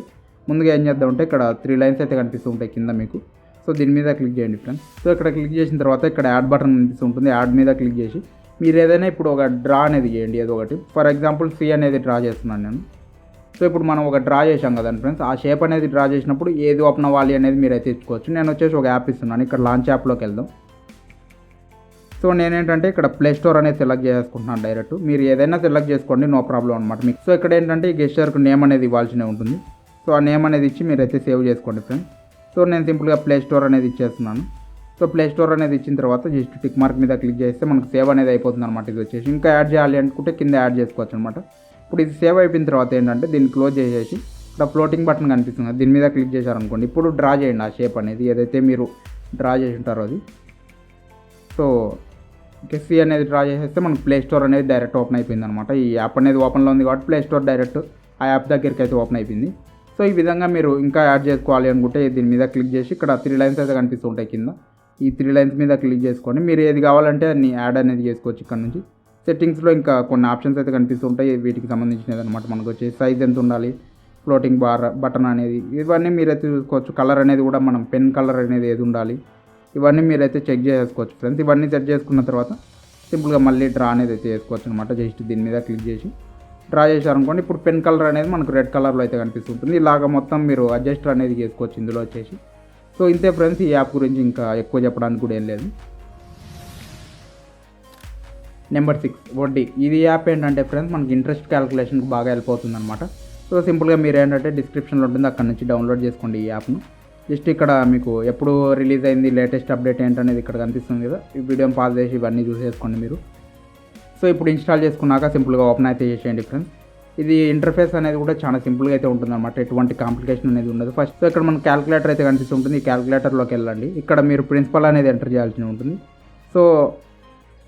ముందుగా ఏం చేద్దామంటే ఇక్కడ 3 లైన్స్ అయితే కనిపిస్తూ ఉంటాయి కింద మీకు. సో దీని మీద క్లిక్ చేయండి ఫ్రెండ్స్. సో ఇక్కడ క్లిక్ చేసిన తర్వాత ఇక్కడ యాడ్ బటన్ కనిపిస్తుంటుంది. యాడ్ మీద క్లిక్ చేసి మీరు ఏదైనా ఇప్పుడు ఒక డ్రా అనేది చేయండి ఏదో ఒకటి. ఫర్ ఎగ్జాంపుల్ సి అనేది డ్రా చేస్తున్నాను నేను. సో ఇప్పుడు మనం ఒక డ్రా చేసాం కదండి ఫ్రెండ్స్, ఆ షేప్ అనేది డ్రా చేసినప్పుడు ఏది ఓపెన్ అవ్వాలి అనేది మీరు అయితే ఇచ్చుకోవచ్చు. నేను వచ్చేసి ఒక యాప్ ఇస్తున్నాను, ఇక్కడ లాంచ్ యాప్లోకి వెళ్దాం. సో నేనేంటంటే ఇక్కడ ప్లే స్టోర్ అనేది సెలెక్ట్ చేసుకుంటున్నాను డైరెక్ట్. మీరు ఏదైనా సెలెక్ట్ చేసుకోండి, నో ప్రాబ్లం అనమాట మీకు. సో ఇక్కడ ఏంటంటే ఈ గెస్చర్కి నేమ్ అనేది ఇవ్వాల్సి ఉంటుంది. సో ఆ నేమ్ అనేది ఇచ్చి మీరైతే సేవ్ చేసుకోండి ఫ్రెండ్స్. సో నేను సింపుల్గా ప్లే స్టోర్ అనేది ఇచ్చేస్తున్నాను. సో ప్లే స్టోర్ అనేది ఇచ్చిన తర్వాత జస్ట్ టిక్ మార్క్ మీద క్లిక్ చేస్తే మనకు సేవ్ అనేది అయిపోతుంది అనమాట. ఇది వచ్చేసి ఇంకా యాడ్ చేయాలి అనుకుంటే కింద యాడ్ చేసుకోవచ్చు అనమాట. ఇప్పుడు ఇది సేవ్ అయిపోయిన తర్వాత ఏంటంటే దీన్ని క్లోజ్ చేసేసి ఇక్కడ ఫ్లోటింగ్ బటన్ కనిపిస్తుంది, దీని మీద క్లిక్ చేశారనుకోండి. ఇప్పుడు డ్రా చేయండి ఆ షేప్ అనేది ఏదైతే మీరు డ్రా చేసి ఉంటారో అది. సో ఇంకా సి అనేది డ్రా చేసేస్తే మనకు ప్లే స్టోర్ అనేది డైరెక్ట్ ఓపెన్ అయిపోయింది అనమాట. ఈ యాప్ అనేది ఓపెన్లో ఉంది కాబట్టి ప్లే స్టోర్ డైరెక్ట్ ఆ యాప్ దగ్గరికి అయితే ఓపెన్ అయిపోయింది. సో ఈ విధంగా మీరు ఇంకా యాడ్ చేసుకోవాలి అనుకుంటే దీని మీద క్లిక్ చేసి ఇక్కడ 3 లైన్స్ అయితే కనిపిస్తుంటాయి కింద. ఈ 3 లైన్స్ మీద క్లిక్ చేసుకొని మీరు ఏది కావాలంటే అన్ని యాడ్ అనేది చేసుకోవచ్చు. ఇక్కడ నుంచి సెట్టింగ్స్లో ఇంకా కొన్ని ఆప్షన్స్ అయితే కనిపిస్తుంటాయి, వీటికి సంబంధించినది అనమాట. మనకు వచ్చే సైజ్ ఎంత ఉండాలి, ఫ్లోటింగ్ బటన్ అనేది, ఇవన్నీ మీరైతే చూసుకోవచ్చు. కలర్ అనేది కూడా మనం పెన్ కలర్ అనేది ఏది ఉండాలి, ఇవన్నీ మీరైతే చెక్ చేసుకోవచ్చు ఫ్రెండ్స్. ఇవన్నీ సెట్ చేసుకున్న తర్వాత సింపుల్గా మళ్ళీ డ్రా అనేది అయితే చేసుకోవచ్చు అనమాట. జస్ట్ దీని మీద క్లిక్ చేసి డ్రా చేశారనుకోండి. ఇప్పుడు పెన్ కలర్ అనేది మనకు రెడ్ కలర్లో అయితే కనిపిస్తుంటుంది. ఇలాగ మొత్తం మీరు అడ్జస్ట్ అనేది చేసుకోవచ్చు ఇందులో వచ్చేసి. సో ఇంతే ఫ్రెండ్స్, ఈ యాప్ గురించి ఇంకా ఎక్కువ చెప్పడానికి కూడా ఏం లేదు. నెంబర్ 6 వడ్డీ. ఇది యాప్ ఏంటంటే ఫ్రెండ్స్ మనకి ఇంట్రెస్ట్ క్యాలిక్యులేషన్కి బాగా హెల్ప్ అవుతుంది అనమాట. సో సింపుల్గా మీరు ఏంటంటే డిస్క్రిప్షన్లో ఉంటుంది, అక్కడ నుంచి డౌన్లోడ్ చేసుకోండి ఈ యాప్ను. జస్ట్ ఇక్కడ మీకు ఎప్పుడు రిలీజ్ అయింది, లేటెస్ట్ అప్డేట్ ఏంటనేది ఇక్కడ కనిపిస్తుంది కదా. ఈ వీడియోని పాజ్ చేసి ఇవన్నీ చూసేసుకోండి మీరు. సో ఇప్పుడు ఇన్స్టాల్ చేసుకున్నాక సింపుల్గా ఓపెన్ అయితే చేసేయండి ఫ్రెండ్స్. ఇది ఇంటర్ఫేస్ అనేది కూడా చాలా సింపుల్గా అయితే ఉంటుంది అనమాట, ఎటువంటి కాంప్లికేషన్ అనేది ఉండదు. ఫస్ట్ ఇక్కడ మనకు క్యాలిక్యులేటర్ అయితే కనిపిస్తుంటుంది. ఈ క్యాలిక్యులేటర్లోకి వెళ్ళండి. ఇక్కడ మీరు ప్రిన్సిపల్ అనేది ఎంటర్ చేయాల్సి ఉంటుంది. సో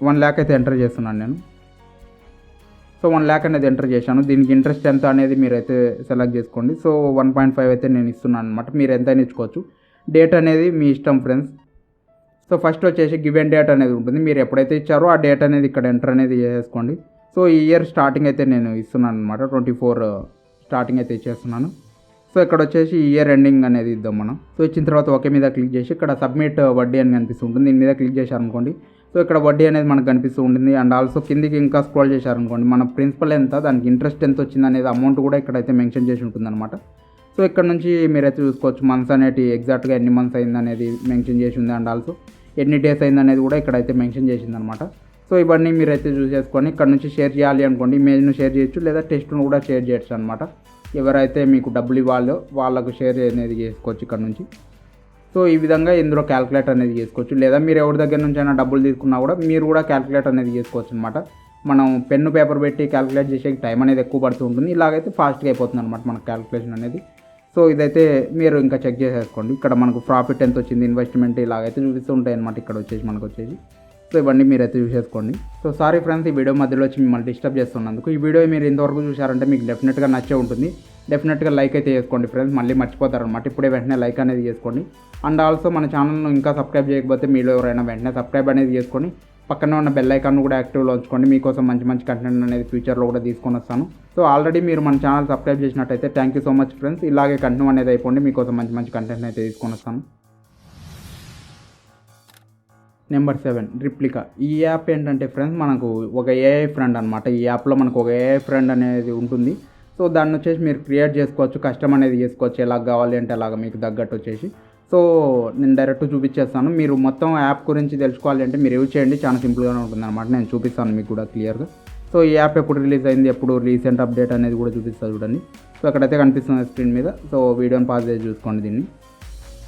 1 lakh అయితే ఎంటర్ చేస్తున్నాను నేను. సో 1 lakh అనేది ఎంటర్ చేశాను. దీనికి ఇంట్రెస్ట్ ఎంత అనేది మీరైతే సెలెక్ట్ చేసుకోండి. సో 1.5 అయితే నేను ఇస్తున్నాను అనమాట. మీరు ఎంతైనా ఇచ్చుకోవచ్చు. డేట్ అనేది మీ ఇష్టం ఫ్రెండ్స్. సో ఫస్ట్ వచ్చేసి గివెన్ డేట్ అనేది ఉంటుంది. మీరు ఎప్పుడైతే ఇచ్చారో ఆ డేట్ అనేది ఇక్కడ ఎంటర్ అనేది చేసేసుకోండి. సో ఈ ఇయర్ స్టార్టింగ్ అయితే నేను ఇస్తున్నాను అనమాట. 24 స్టార్టింగ్ అయితే ఇచ్చేస్తున్నాను. సో ఇక్కడ వచ్చేసి ఇయర్ ఎండింగ్ అనేది ఇద్దాం మనం. సో ఇచ్చిన తర్వాత ఓకే మీద క్లిక్ చేసి ఇక్కడ సబ్మిట్ వడ్డీ అని కనిపిస్తుంటుంది. దీని మీద క్లిక్ చేశారనుకోండి. సో ఇక్కడ వడ్డీ అనేది మనకు కనిపిస్తూ ఉంటుంది. అండ్ ఆల్సో కిందికి ఇంకా స్క్రోల్ చేశారనుకోండి, మన ప్రిన్సిపల్ ఎంత, దానికి ఇంట్రెస్ట్ ఎంత వచ్చింది అనేది అమౌంట్ కూడా ఇక్కడైతే మెన్షన్ చేసి ఉంటుంది అనమాట. సో ఇక్కడ నుంచి మీరైతే చూసుకోవచ్చు మంత్స్ అనేది ఎగ్జాక్ట్గా ఎన్ని మంత్స్ అయింది అనేది మెన్షన్ చేసి ఉంది. అండ్ ఆల్సో ఎన్ని డేస్ అయింది అనేది కూడా ఇక్కడైతే మెన్షన్ చేసింది అనమాట. సో ఇవన్నీ మీరైతే చూసేసుకొని ఇక్కడ నుంచి షేర్ చేయాలి అనుకోండి, ఇమేజ్ను షేర్ చేయొచ్చు, లేదా టెస్ట్ను కూడా షేర్ చేయొచ్చు అనమాట. ఎవరైతే మీకు డబ్బులు ఇవ్వాలో వాళ్ళకు షేర్ అనేది చేసుకోవచ్చు ఇక్కడ నుంచి. సో ఈ విధంగా ఇందులో క్యాలిక్యులేట్ అనేది చేసుకోవచ్చు, లేదా మీరు ఎవరి దగ్గర నుంచి అయినా డబ్బులు తీసుకున్నా కూడా మీరు కూడా క్యాలిక్యులేట్ అనేది చేసుకోవచ్చు అనమాట. మనం పెన్ను పేపర్ పెట్టి క్యాలిక్యులేట్ చేసే టైం అనేది ఎక్కువ పడుతూ ఉంటుంది. ఇలాగైతే ఫాస్ట్గా అయిపోతుంది అనమాట మన క్యాలిక్యులేషన్ అనేది. సో ఇదైతే మీరు ఇంకా చెక్ చేసేసుకోండి. ఇక్కడ మనకు ప్రాఫిట్ ఎంత వచ్చింది, ఇన్వెస్ట్మెంట్ ఇలాగైతే చూపిస్తూ ఉంటాయి అనమాట ఇక్కడ వచ్చేసి మనకు వచ్చేసి. సో ఇవన్నీ మీరైతే చూసేసుకోండి. సో సారీ ఫ్రెండ్స్, ఈ వీడియో మధ్యలో వచ్చి మిమ్మల్ని డిస్టర్బ్ చేస్తున్నందుకు. ఈ వీడియో మీరు ఇంతవరకు చూసారంటే మీకు డెఫినెట్గా నచ్చే ఉంటుంది. డెఫినెట్గా లైక్ అయితే చేసుకోండి ఫ్రెండ్స్, మళ్ళీ మర్చిపోతారనమాట. ఇప్పుడే వెంటనే లైక్ అనేది చేసుకోండి. అండ్ ఆల్సో మన ఛానల్ను ఇంకా సబ్స్క్రైబ్ చేయకపోతే మీలో ఎవరైనా వెంటనే సబ్స్క్రైబ్ అనేది చేసుకొని పక్కనే ఉన్న బెల్ ఐకాన్ కూడా యాక్టివ్లో ఉంచుకోండి. మీకోసం మంచి మంచి కంటెంట్ అనేది ఫ్యూచర్లో కూడా తీసుకొని వస్తాను. సో ఆల్రెడీ మీరు మన ఛానల్ సబ్స్క్రైబ్ చేసినట్టయితే thank you so much friends. ఇలాగే కంటిన్యూ అనేది అయిపోండి, మీకోసం మంచి మంచి కంటెంట్ అయితే తీసుకొని వస్తాను. Number 7 replica. ఈ యాప్ ఏంటంటే ఫ్రెండ్స్ మనకు ఒక ఏఐ ఫ్రెండ్ అనమాట. ఈ యాప్లో మనకు ఒక ఏఐ ఫ్రెండ్ అనేది ఉంటుంది. సో దాన్ని వచ్చేసి మీరు క్రియేట్ చేసుకోవచ్చు, కస్టమ్ అనేది చేసుకోవచ్చు, ఎలా కావాలి అంటే అలాగ మీకు తగ్గట్టు వచ్చేసి. సో నేను డైరెక్ట్ చూపించేస్తాను. మీరు మొత్తం యాప్ గురించి తెలుసుకోవాలి అంటే మీరు యూజ్ చేయండి, చాలా సింపుల్గానే ఉంటుంది అనమాట. నేను చూపిస్తాను మీకు కూడా క్లియర్గా. సో ఈ యాప్ ఎప్పుడు రిలీజ్ అయింది, ఎప్పుడు రీసెంట్ అప్డేట్ అనేది కూడా చూపిస్తాను చూడండి. సో అక్కడైతే కనిపిస్తుంది స్క్రీన్ మీద. సో వీడియోని పాజ్ చేసి చూసుకోండి దీన్ని.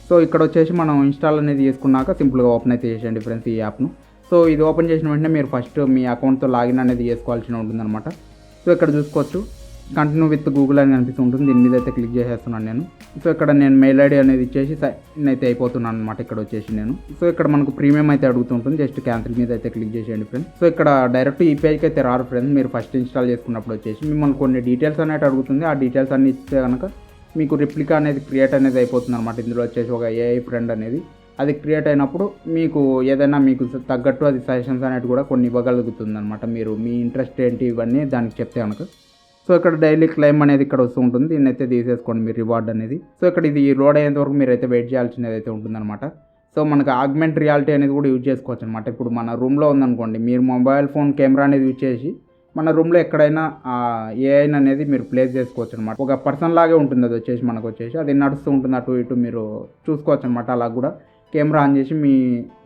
సో ఇక్కడ వచ్చేసి మనం ఇన్స్టాల్ అనేది చేసుకున్నాక సింపుల్గా ఓపెన్ అయితే చేసేయండి ఫ్రెండ్స్ ఈ యాప్ను. సో ఇది ఓపెన్ చేసిన వెంటనే మీరు ఫస్ట్ మీ అకౌంట్తో లాగిన్ అనేది చేసుకోవాల్సి ఉంటుందన్నమాట. సో ఇక్కడ చూసుకోవచ్చు కంటిన్యూ విత్ గూగుల్ అని కనిపిస్తుంటుంది. దీని మీద అయితే క్లిక్ చేసేస్తున్నాను నేను. సో ఇక్కడ నేను మెయిల్ ఐడి అనేది ఇచ్చేసి సైన్ అయితే అయిపోతున్నాను అనమాట ఇక్కడ వచ్చేసి నేను. సో ఇక్కడ మనకు ప్రీమియం అయితే అడుగుతుంటుంది, జస్ట్ క్యాన్సిల్ మీద అయితే క్లిక్ చేసేయండి ఫ్రెండ్స్. సో ఇక్కడ డైరెక్ట్ ఈ పేజ్కి అయితే రారు ఫ్రెండ్స్. మీరు ఫస్ట్ ఇన్స్టాల్ చేసుకున్నప్పుడు వచ్చేసి మిమ్మల్ని కొన్ని డీటెయిల్స్ అనేది అడుగుతుంది. ఆ డీటెయిల్స్ అన్ని ఇస్తే కనుక మీకు రిప్లికా అనేది క్రియేట్ అనేది అయిపోతుంది అనమాట. ఇందులో వచ్చేసి ఒక ఏఐ ఫ్రెండ్ అనేది అది క్రియేట్ అయినప్పుడు మీకు ఏదైనా మీకు తగ్గట్టు అది సజెషన్స్ అనేది కూడా కొన్ని ఇవ్వగలుగుతుంది అనమాట. మీరు మీ ఇంట్రెస్ట్ ఏంటి ఇవన్నీ దానికి చెప్తే కనుక. సో ఇక్కడ డైలీ క్లెయిమ్ అనేది ఇక్కడ వస్తూ ఉంటుంది. దీన్ని అయితే తీసేసుకోండి మీరు రివార్డ్ అనేది. సో ఇక్కడ ఇది లోడ్ అయ్యేంత వరకు మీరు అయితే వెయిట్ చేయాల్సినది అయితే ఉంటుందన్నమాట. సో మనకు ఆగ్మెంట్ రియాలిటీ అనేది కూడా యూజ్ చేసుకోవచ్చు అనమాట. ఇప్పుడు మన రూమ్లో ఉందనుకోండి, మీరు మొబైల్ ఫోన్ కెమెరా అనేది యూజ్ చేసి మన రూమ్లో ఎక్కడైనా ఏఐ అనేది మీరు ప్లేస్ చేసుకోవచ్చు అనమాట. ఒక పర్సన్ లాగే ఉంటుంది అది వచ్చేసి మనకు వచ్చేసి. అది నడుస్తూ ఉంటుంది అటు ఇటు మీరు చూసుకోవచ్చు అనమాట. అలా కూడా కెమెరా ఆన్ చేసి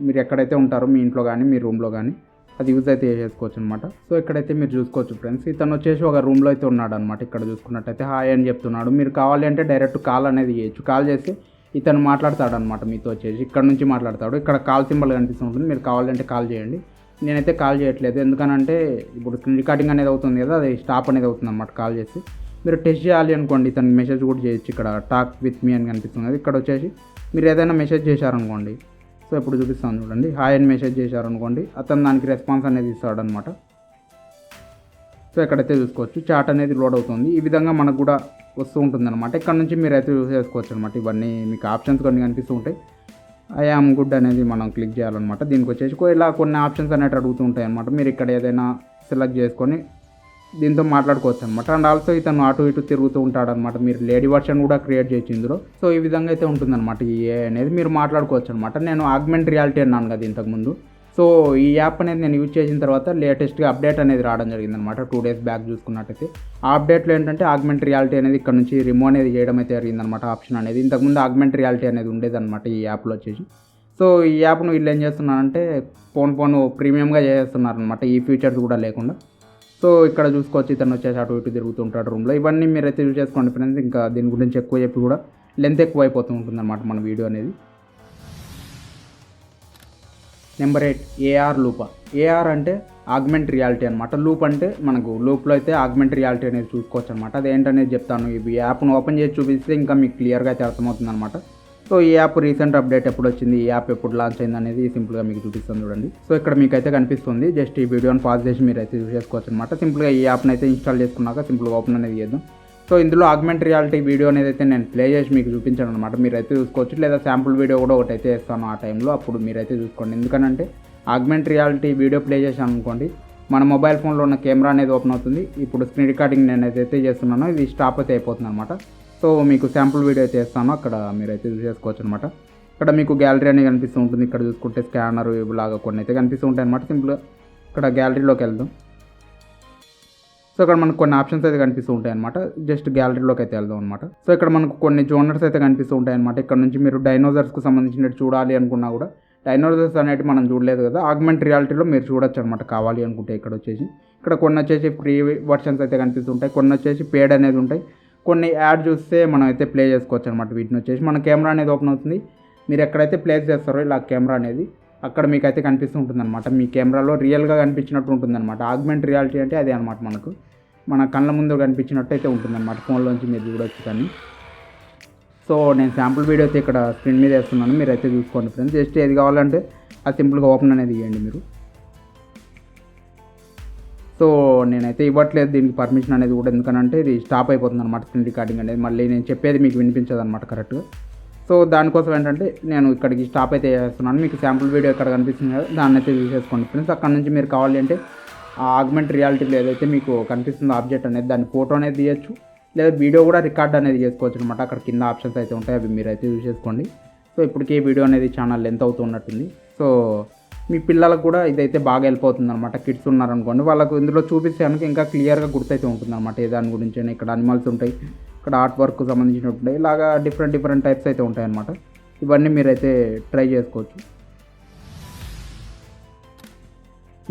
మీరు ఎక్కడైతే ఉంటారో మీ ఇంట్లో కానీ మీ రూమ్లో కానీ అది యూజ్ అయితే చేసుకోవచ్చు అనమాట. సో ఇక్కడైతే మీరు చూసుకోవచ్చు ఫ్రెండ్స్, ఇతను వచ్చేసి ఒక రూమ్లో అయితే ఉన్నాడు అనమాట. ఇక్కడ చూసుకున్నట్టయితే హాయ్ అని చెప్తున్నాడు. మీరు కావాలి అంటే డైరెక్ట్ కాల్ అనేది చేయొచ్చు. కాల్ చేసి ఇతను మాట్లాడతాడు అనమాట మీతో వచ్చేసి. ఇక్కడ నుంచి మాట్లాడతాడు. ఇక్కడ కాల్ సింబల్ కనిపిస్తుంటుంది. మీరు కావాలంటే కాల్ చేయండి. నేనైతే కాల్ చేయట్లేదు, ఎందుకనంటే ఇప్పుడు రికార్డింగ్ అనేది అవుతుంది కదా, అది స్టాప్ అనేది అవుతుంది అనమాట కాల్ చేసి. మీరు టెస్ట్ చేయాలి అనుకోండి, తనకి మెసేజ్ కూడా చేయొచ్చు. ఇక్కడ టాక్ విత్ మీ అని కనిపిస్తుంది. ఇక్కడ వచ్చేసి మీరు ఏదైనా మెసేజ్ చేశారనుకోండి, సో ఇప్పుడు చూపిస్తాను చూడండి, హాయ్ అని మెసేజ్ చేశారనుకోండి, అతను దానికి రెస్పాన్స్ అనేది ఇస్తాడనమాట. సో ఇక్కడైతే చూసుకోవచ్చు చాట్ అనేది లోడ్ అవుతుంది. ఈ విధంగా మనకు కూడా వస్తూ ఉంటుంది అనమాట. ఇక్కడ నుంచి మీరు అయితే యూజ్ చేసుకోవచ్చు అనమాట. ఇవన్నీ మీకు ఆప్షన్స్ కొన్ని కనిపిస్తూ ఉంటాయి. ఐ ఆమ్ గుడ్ అనేది మనం క్లిక్ చేయాలన్నమాట. దీనికి వచ్చేసి ఇలా కొన్ని ఆప్షన్స్ అనేవి అడుగుతూ ఉంటాయి అనమాట. మీరు ఇక్కడ ఏదైనా సెలెక్ట్ చేసుకొని దీంతో మాట్లాడుకోవచ్చు అనమాట. అండ్ ఆల్సో ఇతను అటు ఇటు తిరుగుతూ ఉంటాడనమాట. మీరు లేడీ వర్షన్ కూడా క్రియేట్ చేయొచ్చు ఇందులో. సో ఈ విధంగా అయితే ఉంటుందన్నమాట. ఈ ఏ అనేది మీరు మాట్లాడుకోవచ్చు అనమాట. నేను ఆగ్మెంట్ రియాలిటీ అన్నాను కదా ఇంతకుముందు. సో ఈ యాప్ అనేది నేను యూజ్ చేసిన తర్వాత లేటెస్ట్గా అప్డేట్ అనేది రావడం జరిగిందనమాట. 2 days బ్యాక్ చూసుకున్నట్టయితే ఆ అప్డేట్లో ఏంటంటే ఆగ్మెంట్ రియాలిటీ అనేది ఇక్కడ నుంచి రిమూవ్ అనేది చేయడం అయితే జరిగిందనమాట. ఆప్షన్ అనేది ఇంతకుముందు ఆగ్మెంట్ రియాలిటీ అనేది ఉండేదన్నమాట ఈ యాప్లో వచ్చేసి. సో ఈ యాప్ను వీళ్ళు ఏం చేస్తున్నారంటే ఫోన్ ప్రీమియంగా చేస్తున్నారనమాట, ఈ ఫీచర్స్ కూడా లేకుండా. సో ఇక్కడ చూసుకోవచ్చు ఇతను వచ్చేసి అటు ఇటు తిరుగుతుంటాడు రూమ్లో. ఇవన్నీ మీరైతే యూజ్ చేసుకోండి ఫ్రెండ్స్. ఇంకా దీని గురించి ఎక్కువ చెప్పి కూడా లెంత్ ఎక్కువ అయిపోతూ ఉంటుంది అనమాట మన వీడియో అనేది. నెంబర్ 8 ఏఆర్ లూపా. ఏఆర్ అంటే ఆగ్మెంట్ రియాలిటీ అనమాట. లూప్ అంటే మనకు లూప్లో అయితే ఆగ్మెంట్ రియాలిటీ అనేది చూసుకోవచ్చు అనమాట. అదేంటనేది చెప్తాను. ఈ యాప్ను ఓపెన్ చేసి చూపిస్తే ఇంకా మీకు క్లియర్గా అయితే అర్థమవుతుంది అనమాట. సో ఈ యాప్ రీసెంట్ అప్డేట్ ఎప్పుడు వచ్చింది, ఈ యాప్ ఎప్పుడు లాంచ్ అయింది అనేది సింపుల్గా మీకు చూపిస్తాను చూడండి. సో ఇక్కడ మీకు అయితే కనిపిస్తుంది. జస్ట్ ఈ వీడియోని పాజ్ చేసి మీరు అయితే యూజ్ చేసుకోవచ్చు అనమాట. సింపుల్గా ఈ యాప్ని అయితే ఇన్స్టాల్ చేసుకున్నాక సింపుల్గా ఓపెన్ అనేది చేద్దాం. సో ఇందులో ఆగ్మెంట్ రియాలిటీ వీడియో అనేది అయితే నేను ప్లే చేసి మీకు చూపించాను అనమాట. మీరైతే చూసుకోవచ్చు, లేదా శాంపుల్ వీడియో కూడా ఒకటి అయితే వేస్తాను ఆ టైంలో, అప్పుడు మీరైతే చూసుకోండి. ఎందుకంటే ఆగ్మెంట్ రియాలిటీ వీడియో ప్లే చేశాను అనుకోండి, మన మొబైల్ ఫోన్లో ఉన్న కెమెరా అనేది ఓపెన్ అవుతుంది. ఇప్పుడు స్క్రీన్ రికార్డింగ్ నేను ఏదైతే చేస్తున్నానో ఇది స్టాప్ అయితే అయిపోతుంది అనమాట. సో మీకు శాంపుల్ వీడియో అయితే వేస్తాను, అక్కడ మీరైతే యూజ్ చేసుకోవచ్చు అనమాట. ఇక్కడ మీకు గ్యాలరీ అనేది కనిపిస్తూ ఉంటుంది. ఇక్కడ చూసుకుంటే స్కానర్ ఇలాగా కొన్ని అయితే కనిపిస్తూ ఉంటాయి అనమాట. సింపుల్గా ఇక్కడ గ్యాలరీలోకి వెళ్దాం. సో ఇక్కడ మనకు కొన్ని ఆప్షన్స్ అయితే కనిపిస్తూ ఉంటాయి అనమాట. జస్ట్ గ్యాలరీలోకి అయితే వెళ్దాం అనమాట. సో ఇక్కడ మనకు కొన్ని జోనర్స్ అయితే కనిపిస్తూ ఉంటాయి అనమాట. ఇక్కడ నుంచి మీరు డైనోసార్స్కి సంబంధించినట్టు చూడాలి అనుకున్నా కూడా, డైనోసార్స్ అనేవి మనం చూడలేదు కదా, ఆగ్మెంట్ రియాలిటీలో మీరు చూడొచ్చు అనమాట కావాలి అనుకుంటే. ఇక్కడ వచ్చేసి ఇక్కడ కొన్ని వచ్చేసి ఫ్రీ వర్షన్స్ అయితే కనిపిస్తుంటాయి, కొన్ని వచ్చేసి పేడ్ అనేది ఉంటాయి, కొన్ని యాడ్ చూస్తే మనం అయితే ప్లే చేసుకోవచ్చు అనమాట. వీటిని వచ్చేసి మన కెమెరా అనేది ఓపెన్ అవుతుంది. మీరు ఎక్కడైతే ప్లేస్ చేస్తారో ఇలా కెమెరా అనేది అక్కడ మీకు అయితే కనిపిస్తూ ఉంటుంది అనమాట. మీ కెమెరాలో రియల్గా కనిపించినట్టు ఉంటుంది అనమాట. ఆగ్మెంట్ రియాలిటీ అంటే అదే అనమాట. మనకు మన కళ్ళ ముందు కనిపించినట్టు అయితే ఉంటుంది అనమాట. ఫోన్లోంచి మీరు చూడొచ్చు. కానీ సో నేను శాంపుల్ వీడియో అయితే ఇక్కడ స్క్రీన్ మీద వేస్తున్నాను, మీరు అయితే చూసుకోండి ఫ్రెండ్స్. జస్ట్ ఏది కావాలంటే అది సింపుల్గా ఓపెన్ అనేది ఇవ్వండి మీరు. సో నేనైతే ఇవ్వట్లేదు దీనికి పర్మిషన్ అనేది కూడా, ఎందుకంటే ఇది స్టాప్ అయిపోతుంది అనమాట స్క్రీన్ రికార్డింగ్ అనేది. మళ్ళీ నేను చెప్పేది మీకు వినిపించదు అనమాట కరెక్ట్గా. సో దానికోసం ఏంటంటే నేను ఇక్కడికి స్టాప్ అయితే చేస్తున్నాను. మీకు శాంపుల్ వీడియో ఎక్కడ కనిపిస్తుంది కదా, దాన్ని అయితే యూజ్ చేసుకోండి ఫ్రెండ్స్. అక్కడ నుంచి మీరు కావాలి అంటే ఆ ఆగ్మెంట్ రియాలిటీలో ఏదైతే మీకు కనిపిస్తుందో ఆబ్జెక్ట్ అనేది, దాని ఫోటో అనేది తీయచ్చు, లేదా వీడియో కూడా రికార్డ్ అనేది చేసుకోవచ్చు అనమాట. అక్కడ కింద ఆప్షన్స్ అయితే ఉంటాయి, అవి మీరు అయితే యూజ్ చేసుకోండి. సో ఇప్పటికే వీడియో అనేది చాలా లెంత్ అవుతున్నట్టుంది. సో మీ పిల్లలకు కూడా ఇదైతే బాగా హెల్ప్ అవుతుంది అనమాట. కిడ్స్ ఉన్నారనుకోండి, వాళ్ళకు ఇందులో చూపిస్తే ఇంకా క్లియర్గా గుర్తయితే ఉంటుంది అనమాట. ఏ దాని గురించి అయినా. ఇక్కడ అనిమల్స్ ఉంటాయి, ఇక్కడ ఆర్ట్ వర్క్ సంబంధించినవి ఉంటాయి, ఇలాగా డిఫరెంట్ టైప్స్ అయితే ఉంటాయి అనమాట. ఇవన్నీ మీరైతే ట్రై చేసుకోవచ్చు.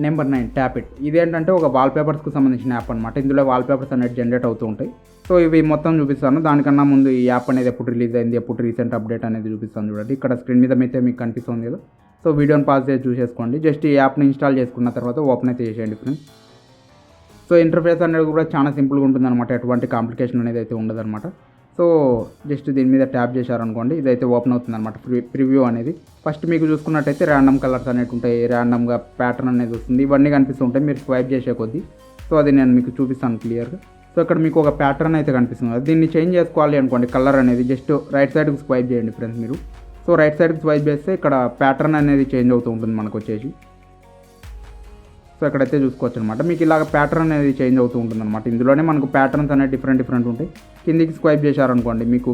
Number 9 tap it. ఇదేంటంటే ఒక వాల్పేపర్స్కి సంబంధించిన యాప్ అనమాట. ఇందులో వాల్పేపర్స్ అనేవి జనరేట్ అవుతూ ఉంటాయి. సో ఇవి మొత్తం చూపిస్తాను. దానికన్నా ముందు ఈ యాప్ అనేది ఎప్పుడు రిలీజ్ అయింది, ఎప్పుడు రీసెంట్ అప్డేట్ అనేది చూపిస్తాను చూడండి. ఇక్కడ స్క్రీన్ మీద అయితే మీకు కనిపిస్తుంది కదా. సో వీడియోని పాజ్ చేసి చూసేసుకోండి. జస్ట్ ఈ యాప్ని ఇన్స్టాల్ చేసుకున్న తర్వాత ఓపెన్ అయితే చేసేయండి ఫ్రెండ్స్. సో ఇంటర్ఫేస్ అనేది కూడా చాలా సింపుల్గా ఉంటుంది అనమాట. ఎటువంటి కాంప్లికేషన్ అనేది అయితే ఉండదన్నమాట. సో జస్ట్ దీని మీద ట్యాప్ చేశారనుకోండి, ఇదైతే ఓపెన్ అవుతుంది అనమాట. ప్రివ్యూ అనేది ఫస్ట్ మీకు చూసుకున్నట్టయితే ర్యాండమ్ కలర్స్ అనేవి ఉంటాయి, ర్యాండమ్గా ప్యాటర్న్ అనేది వస్తుంది, ఇవన్నీ కనిపిస్తుంటాయి మీరు స్వైప్ చేసే కొద్దీ. సో అది నేను మీకు చూపిస్తాను క్లియర్గా. సో ఇక్కడ మీకు ఒక ప్యాటర్న్ అయితే కనిపిస్తుంది. దీన్ని చేంజ్ చేసుకోవాలి అనుకోండి కలర్ అనేది, జస్ట్ రైట్ సైడ్కి స్వైప్ చేయండి ఫ్రెండ్స్ మీరు. సో రైట్ సైడ్కి స్వైప్ చేస్తే ఇక్కడ ప్యాటర్న్ అనేది చేంజ్ అవుతూ ఉంటుంది మనకు వచ్చేసి. సో ఇక్కడైతే చూసుకోవచ్చు అనమాట. మీకు ఇలాగ ప్యాటర్న్ అనేది చేంజ్ అవుతూ ఉంటుంది అనమాట. ఇందులోనే మనకు ప్యాటర్న్స్ అనేవి డిఫరెంట్ ఉంటాయి. కిందికి స్వైప్ చేశారనుకోండి మీకు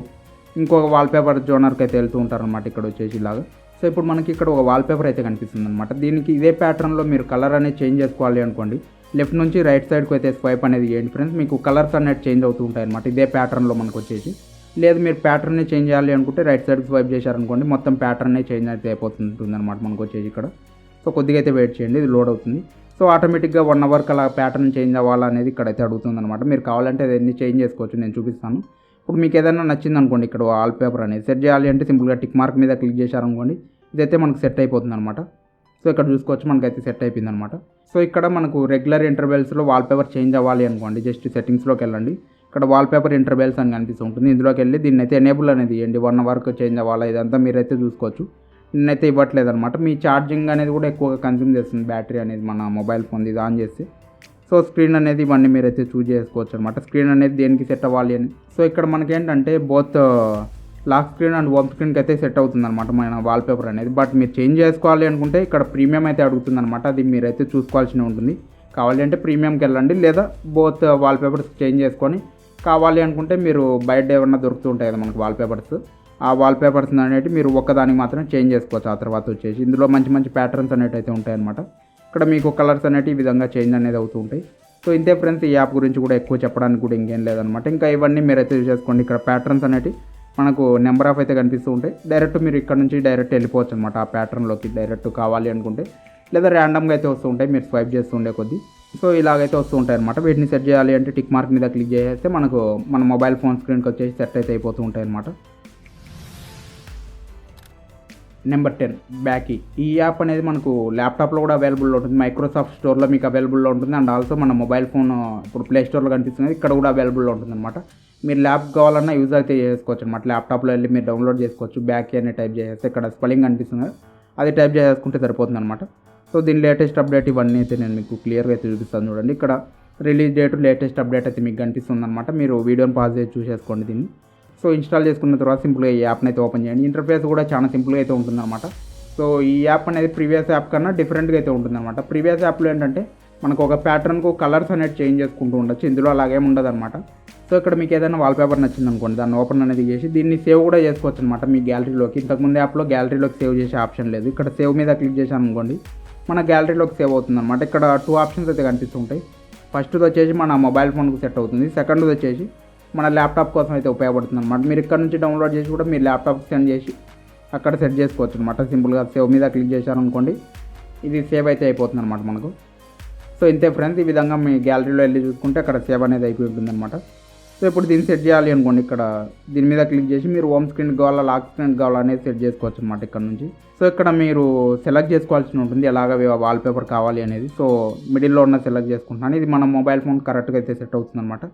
ఇంకొక వాల్పేపర్ జోనర్కి అయితే వెళ్తూ ఉంటారనమాట ఇక్కడ వచ్చేసి ఇలాగా. సో ఇప్పుడు మనకి ఇక్కడ ఒక వాల్పేపర్ అయితే కనిపిస్తుంది అనమాట. దీనికి ఇదే ప్యాటర్న్లో మీరు కలర్ అనేది చేంజ్ చేసుకోవాలి అనుకోండి, లెఫ్ట్ నుంచి రైట్ సైడ్కి అయితే స్వైప్ అనేది చేయండి ఫ్రెండ్స్. మీకు కలర్స్ అనేది చేంజ్ అవుతూ ఉంటాయి అనమాట ఇదే ప్యాటర్న్లో మనకు వచ్చేసి. లేదు మీరు ప్యాటర్న్ని చేంజ్ చేయాలి అనుకుంటే రైట్ సైడ్కి స్వైప్ చేశారనుకోండి, మొత్తం ప్యాటర్నే చేంజ్ అయితే అయిపోతుంది అనమాట మనకు వచ్చేసి ఇక్కడ. సో కొద్దిగా అయితే వెయిట్ చేయండి, ఇది లోడ్ అవుతుంది. సో ఆటోమేటిక్గా 1 అవర్కి అలా ప్యాటర్న్ చేంజ్ అవ్వాలనేది ఇక్కడైతే అడుగుతుంది అనమాట. మీరు కావాలంటే అదన్నీ చేంజ్ చేసుకోవచ్చు, నేను చూపిస్తాను. ఇప్పుడు మీకు ఏదైనా నచ్చింది అనుకోండి, ఇక్కడ వాల్పేపర్ అనేది సెట్ చేయాలి అంటే సింపుల్గా టిక్ మార్క్ మీద క్లిక్ చేశారనుకోండి, ఇదైతే మనకు సెట్ అయిపోతుంది అనమాట. సో ఇక్కడ చూసుకోవచ్చు మనకైతే సెట్ అయిపోయింది అనమాట. సో ఇక్కడ మనకు రెగ్యులర్ ఇంటర్వెల్స్లో వాల్పేపర్ చేంజ్ అవ్వాలి అనుకోండి, జస్ట్ సెట్టింగ్స్లోకి వెళ్ళండి. ఇక్కడ వాల్పేపర్ ఇంటర్వెల్స్ అని కనిపిస్తూ ఉంటుంది. ఇందులోకి వెళ్ళి దీన్ని అయితే ఎనేబుల్ అనేది ఇవ్వండి. 1 అవర్కి చేంజ్ అవ్వాలా ఇదంతా మీరైతే చూసుకోవచ్చు. నేనైతే ఇవ్వట్లేదు అనమాట. మీ ఛార్జింగ్ అనేది కూడా ఎక్కువగా కన్జ్యూమ్ చేస్తుంది బ్యాటరీ అనేది మన మొబైల్ ఫోన్ ఇది ఆన్ చేస్తే. సో స్క్రీన్ అనేది ఇవన్నీ మీరైతే చూజ్ చేసుకోవచ్చు అనమాట. స్క్రీన్ అనేది దేనికి సెట్ అవ్వాలి అని. సో ఇక్కడ మనకేంటంటే both lock screen and home స్క్రీన్కి అయితే సెట్ అవుతుంది అనమాట మన వాల్పేపర్ అనేది. బట్ మీరు చేంజ్ చేసుకోవాలి అనుకుంటే ఇక్కడ ప్రీమియం అయితే అడుగుతుంది అనమాట. అది మీరైతే చూసుకోవాల్సి ఉంటుంది. కావాలి అంటే ప్రీమియంకి వెళ్ళండి, లేదా బోత్ వాల్పేపర్స్ చేంజ్ చేసుకొని కావాలి అనుకుంటే మీరు బయట ఏమన్నా దొరుకుతుంటాయి కదా మనకు వాల్పేపర్స్. ఆ వాల్పేపర్స్ అనేవి మీరు ఒక్కదానికి మాత్రం చేంజ్ చేసుకోవచ్చు. ఆ తర్వాత వచ్చేసి ఇందులో మంచి మంచి ప్యాటర్న్స్ అనేవి అయితే ఉంటాయన్నమాట. ఇక్కడ మీకు కలర్స్ అనేవి ఈ విధంగా చేంజ్ అనేది అవుతూ ఉంటాయి. సో ఇంతే ఫ్రెండ్స్, ఈ యాప్ గురించి కూడా ఎక్కువ చెప్పడానికి కూడా ఇంకేం లేదనమాట. ఇంకా ఇవన్నీ మీరైతే యూజ్ చేసుకోండి. ఇక్కడ ప్యాటర్న్స్ అనేవి మనకు నెంబర్ ఆఫ్ అయితే కనిపిస్తూ ఉంటాయి. డైరెక్ట్ మీరు ఇక్కడ నుంచి డైరెక్ట్ వెళ్ళిపోవచ్చు అనమాట ఆ ప్యాటర్న్లోకి డైరెక్ట్ కావాలి అనుకుంటే, లేదా ర్యాండమ్గా అయితే వస్తూ ఉంటాయి మీరు స్వైప్ చేస్తూ ఉండే కొద్దీ. సో ఇలాగైతే వస్తూ ఉంటాయి అనమాట. వీటిని సెట్ చేయాలి అంటే టిక్ మార్క్ మీద క్లిక్ చేస్తే మనకు మన మొబైల్ ఫోన్ స్క్రీన్కి వచ్చేసి సెట్ అయితే అయిపోతూ ఉంటాయి అనమాట. నెంబర్ 10 బ్యాకీ. ఈ యాప్ అనేది మనకు ల్యాప్టాప్లో కూడా అవైలబుల్లో ఉంటుంది, మైక్రోసాఫ్ట్ స్టోర్లో మీకు అవైలబుల్లో ఉంటుంది. అండ్ ఆల్సో మన మొబైల్ ఫోన్ ఇప్పుడు ప్లే స్టోర్లో కనిపిస్తుంది, ఇక్కడ కూడా అవైలబుల్లో ఉంటుంది అనమాట. మీరు ల్యాప్ కావాలన్నా యూజ్ అయితే చేసుకోవచ్చు అనమాట. ల్యాప్టాప్లో వెళ్ళి మీరు డౌన్లోడ్ చేసుకోవచ్చు. బ్యాకీ అని టైప్ చేస్తే ఇక్కడ స్పెల్లింగ్ కనిపిస్తుంది, అది టైప్ చేసుకుంటే సరిపోతుంది అనమాట. సో దీని లేటెస్ట్ అప్డేట్ ఇవన్నీ అయితే నేను మీకు క్లియర్గా అయితే చూపిస్తాను చూడండి. ఇక్కడ రిలీజ్ డేట్ లేటెస్ట్ అప్డేట్ అయితే మీకు కనిపిస్తుంది అనమాట. మీరు వీడియోని పాజ్ చేసి చూసేసుకోండి దీన్ని. సో ఇన్స్టాల్ చేసుకున్న తర్వాత సింపుల్గా ఈ యాప్ని అయితే ఓపెన్ చేయండి. ఇంటర్ఫేస్ కూడా చాలా సింపుల్గా అయితే ఉంటుందన్నమాట. సో ఈ యాప్ అనేది ప్రీవియస్ యాప్ కన్నా డిఫరెంట్గా అయితే ఉంటుందన్నమాట. ప్రీవియస్ యాప్లో ఏంటంటే మనకు ఒక ప్యాటర్న్కు కలర్స్ అనేది చేంజ్ చేసుకుంటూ ఉండొచ్చు, ఇందులో అలాగేం ఉండదు అనమాట. సో ఇక్కడ మీకు ఏదైనా వాల్పేపర్ నచ్చింది అనుకోండి, దాన్ని ఓపెన్ అనేది చేసి దీన్ని సేవ్ కూడా చేసుకోవచ్చు అనమాట మీ గ్యాలరీలోకి. ఇంతకుముందు యాప్లో గ్యాలరీలోకి సేవ్ చేసే ఆప్షన్ లేదు. ఇక్కడ సేవ్ మీద క్లిక్ చేశాను అనుకోండి, మన గ్యాలరీలోకి సేవ్ అవుతుంది అనమాట. ఇక్కడ 2 ఆప్షన్స్ అయితే కనిపిస్తుంటాయి. ఫస్ట్ది వచ్చేసి మన మొబైల్ ఫోన్కి సెట్ అవుతుంది, సెకండ్ది వచ్చేసి మన ల్యాప్టాప్ కోసం అయితే ఉపయోగపడుతుంది అనమాట. మీరు ఇక్కడ నుంచి డౌన్లోడ్ చేసి కూడా మీరు ల్యాప్టాప్కి సెండ్ చేసి అక్కడ సెట్ చేసుకోవచ్చు అనమాట. సింపుల్గా సేవ్ మీద క్లిక్ చేశారనుకోండి, ఇది సేవ్ అయితే అయిపోతుంది అనమాట మనకు. సో ఇంతే ఫ్రెండ్స్, ఈ విధంగా మీ గ్యాలరీలో వెళ్ళి చూసుకుంటే అక్కడ సేవ్ అనేది అయిపోయి ఉంటుంది అనమాట. సో ఇప్పుడు దీన్ని సెట్ చేయాలి అనుకోండి, ఇక్కడ దీని మీద క్లిక్ చేసి మీరు హోమ్ స్క్రీన్ కావాలా లాక్ స్క్రీన్ కావాలా అనేది సెట్ చేసుకోవచ్చు అనమాట ఇక్కడ నుంచి. సో ఇక్కడ మీరు సెలెక్ట్ చేసుకోవాల్సి ఉంటుంది ఎలాగ వాల్పేపర్ కావాలి అనేది. సో మిడిల్లో ఉన్న సెలెక్ట్ చేసుకుంటున్నాను, ఇది మన మొబైల్ ఫోన్ కరెక్ట్గా అయితే సెట్ అవుతుంది అనమాట.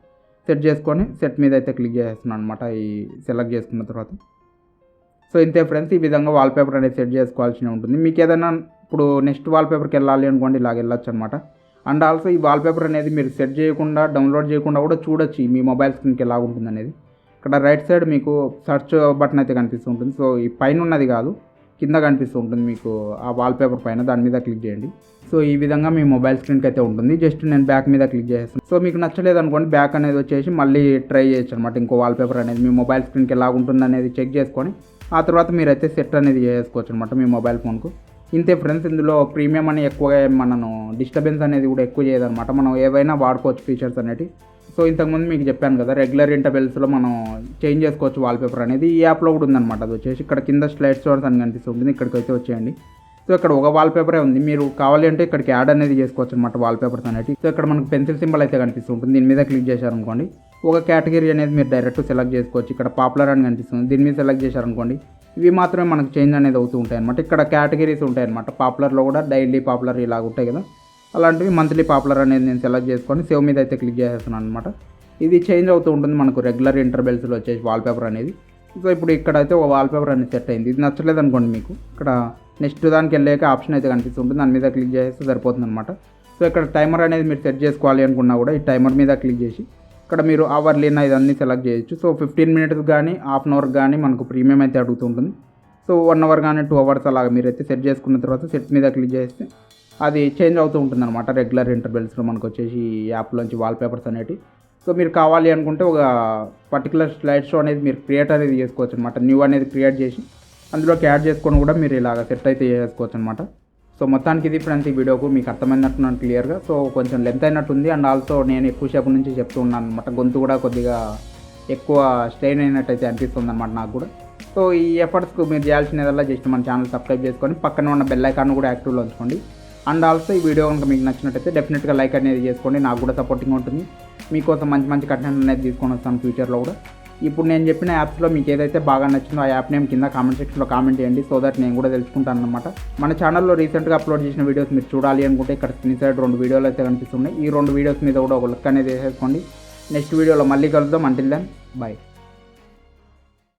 సెట్ చేసుకొని సెట్ మీద అయితే క్లిక్ చేస్తున్నాను అనమాట ఈ సెలెక్ట్ చేసుకున్న తర్వాత. సో ఇంతే ఫ్రెండ్స్, ఈ విధంగా వాల్పేపర్ అనేది సెట్ చేసుకోవాల్సి ఉంటుంది. మీకు ఏదైనా ఇప్పుడు నెక్స్ట్ వాల్పేపర్కి వెళ్ళాలి అనుకోండి, ఇలాగ వెళ్ళొచ్చు అనమాట. అండ్ ఆల్సో ఈ వాల్పేపర్ అనేది మీరు సెట్ చేయకుండా డౌన్లోడ్ చేయకుండా కూడా చూడొచ్చు మీ మొబైల్ స్క్రీన్కి ఎలా ఉంటుంది అనేది. ఇక్కడ రైట్ సైడ్ మీకు సెర్చ్ బటన్ అయితే కనిపిస్తూ ఉంటుంది. సో ఈ పైన ఉన్నది కాదు, కింద కనిపిస్తూ ఉంటుంది మీకు ఆ వాల్పేపర్ పైన, దాని మీద క్లిక్ చేయండి. సో ఈ విధంగా మీ మొబైల్ స్క్రీన్కి అయితే ఉంటుంది. జస్ట్ నేను బ్యాక్ మీద క్లిక్ చేస్తాను. సో మీకు నచ్చలేదు అనుకోండి, బ్యాక్ అనేది వచ్చేసి మళ్ళీ ట్రై చేయొచ్చు అనమాట. ఇంకో వాల్పేపర్ అనేది మీ మొబైల్ స్క్రీన్కి ఎలా ఉంటుంది అనేది చెక్ చేసుకొని ఆ తర్వాత మీరైతే సెట్ అనేది చేసుకోవచ్చు అనమాట మీ మొబైల్ ఫోన్కు. ఇంతే ఫ్రెండ్స్, ఇందులో ప్రీమియం అని ఎక్కువగా మనను డిస్టర్బెన్స్ అనేది కూడా ఎక్కువ చేయదన్నమాట. మనం ఏవైనా వాడుకోవచ్చు ఫీచర్స్ అనేవి. సో ఇంతకుముందు మీకు చెప్పాను కదా, రెగ్యులర్ ఇంటర్వెల్స్లో మనం చేంజ్ చేసుకోవచ్చు వాల్పేపర్ అనేది. ఈ యాప్లో కూడా ఉందన్నమాట. అది వచ్చేసి ఇక్కడ కింద స్లైడ్ స్టోర్స్ అని కనిపిస్తుంది, ఇక్కడికి అయితే వచ్చేయండి. సో ఇక్కడ ఒక వాల్పేపరే ఉంది, మీరు కావాలి అంటే ఇక్కడికి యాడ్ అనేది చేసుకోవచ్చు అనమాట వాల్పేపర్స్ అనేవి. సో ఇక్కడ మనకు పెన్సిల్ సింబల్ అయితే కనిపిస్తుంటుంది, దీని మీద క్లిక్ చేశారనుకోండి ఒక కేటగిరీ అనేది మీరు డైరెక్ట్ సెలెక్ట్ చేసుకోవచ్చు. ఇక్కడ పాపులర్ అని కనిపిస్తుంది, దీని మీద సెలెక్ట్ చేశారనుకోండి ఇవి మాత్రమే మనకు చేంజ్ అనేది అవుతూ ఉంటాయి అనమాట. ఇక్కడ కేటగిరీస్ ఉంటాయి అనమాట. పాపులర్లో కూడా డైలీ పాపులర్ ఇలాగ ఉంటాయి కదా, అలాంటివి మంత్లీ పాపులర్ అనేది నేను సెలెక్ట్ చేసుకొని సేవ్ మీద అయితే క్లిక్ చేసేస్తున్నాను అనమాట. ఇది చేంజ్ అవుతూ ఉంటుంది మనకు రెగ్యులర్ ఇంటర్వెల్స్లో వచ్చేసి వాల్పేపర్ అనేది. సో ఇప్పుడు ఇక్కడైతే ఒక వాల్పేపర్ అనేది సెట్ అయింది. ఇది నచ్చలేదు అనుకోండి, మీకు ఇక్కడ నెక్స్ట్ దానికి వెళ్ళాక ఆప్షన్ అయితే కనిపిస్తుంటుంది, దాని మీద క్లిక్ చేస్తే సరిపోతుంది అనమాట. సో ఇక్కడ టైమర్ అనేది మీరు సెట్ చేసుకోవాలి అనుకున్నా కూడా ఈ టైమర్ మీద క్లిక్ చేసి ఇక్కడ మీరు అవర్లీనా ఇదన్నీ సెలెక్ట్ చేయొచ్చు. సో 15 మినిట్స్ కానీ హాఫ్ అన్ అవర్ కానీ మనకు ప్రీమియం అయితే అడుగుతుంటుంది. సో 1 అవర్ కానీ 2 అవర్స్ అలాగా మీరైతే సెట్ చేసుకున్న తర్వాత సెట్ మీద క్లిక్ చేస్తే అది చేంజ్ అవుతూ ఉంటుంది అనమాట. రెగ్యులర్ ఇంటర్వెల్స్లో మనకు వచ్చేసి ఈ యాప్లోంచి వాల్పేపర్స్ అనేవి. సో మీరు కావాలి అనుకుంటే ఒక పర్టికులర్ స్లైడ్ షో అనేది మీరు క్రియేట్ అనేది చేసుకోవచ్చు అనమాట. న్యూ అనేది క్రియేట్ చేసి అందులోకి యాడ్ చేసుకొని కూడా మీరు ఇలాగ సెట్ అయితే చేసుకోవచ్చు అనమాట. సో మొత్తానికి ఇది ఫ్రెండ్స్, ఈ వీడియోకు మీకు అర్థమైనట్టున్నాను క్లియర్గా. సో కొంచెం లెంత్ అయినట్టుంది, అండ్ ఆల్సో నేను ఎక్కువసేపు నుంచి చెప్తూ ఉన్నాను అనమాట. గొంతు కూడా కొద్దిగా ఎక్కువ స్ట్రెయిన్ అయినట్టయితే అనిపిస్తుంది అనమాట నాకు కూడా. సో ఈ ఎఫర్ట్స్కు మీరు చేయాల్సినదల్లా జస్ట్ మన ఛానల్ సబ్స్క్రైబ్ చేసుకొని పక్కన ఉన్న బెల్ ఐకాన్ కూడా యాక్టివ్లో ఉంచుకోండి. అండ్ ఆల్సో ఈ వీడియో కనుక మీకు నచ్చినట్టయితే డెఫినెట్గా లైక్ అనేది చేసుకోండి, నాకు కూడా సపోర్టింగ్ ఉంటుంది. మీకోసం మంచి మంచి కంటెంట్ అనేది తీసుకొని వస్తాను ఫ్యూచర్లో కూడా. ఇప్పుడు నేను చెప్పిన యాప్స్లో మీకు ఏదైతే బాగా నచ్చిందో ఆ యాప్ నేమ్ కింద కామెంట్ సెక్షన్లో కామెంట్ చేయండి, సో దట్ నేను కూడా తెలుసుకుంటాను అనమాట. మన ఛానల్లో రీసెంట్గా అప్లోడ్ చేసిన వీడియోస్ మీరు చూడాలి అనుకుంటే ఇక్కడ స్క్రీన్ సైడ్ 2 వీడియోలు అయితే కనిపిస్తున్నాయి. ఈ 2 వీడియోస్ మీద కూడా ఒక లుక్ అనేది వేసేసుకోండి. నెక్స్ట్ వీడియోలో మళ్ళీ కలుద్దాం. Until then by.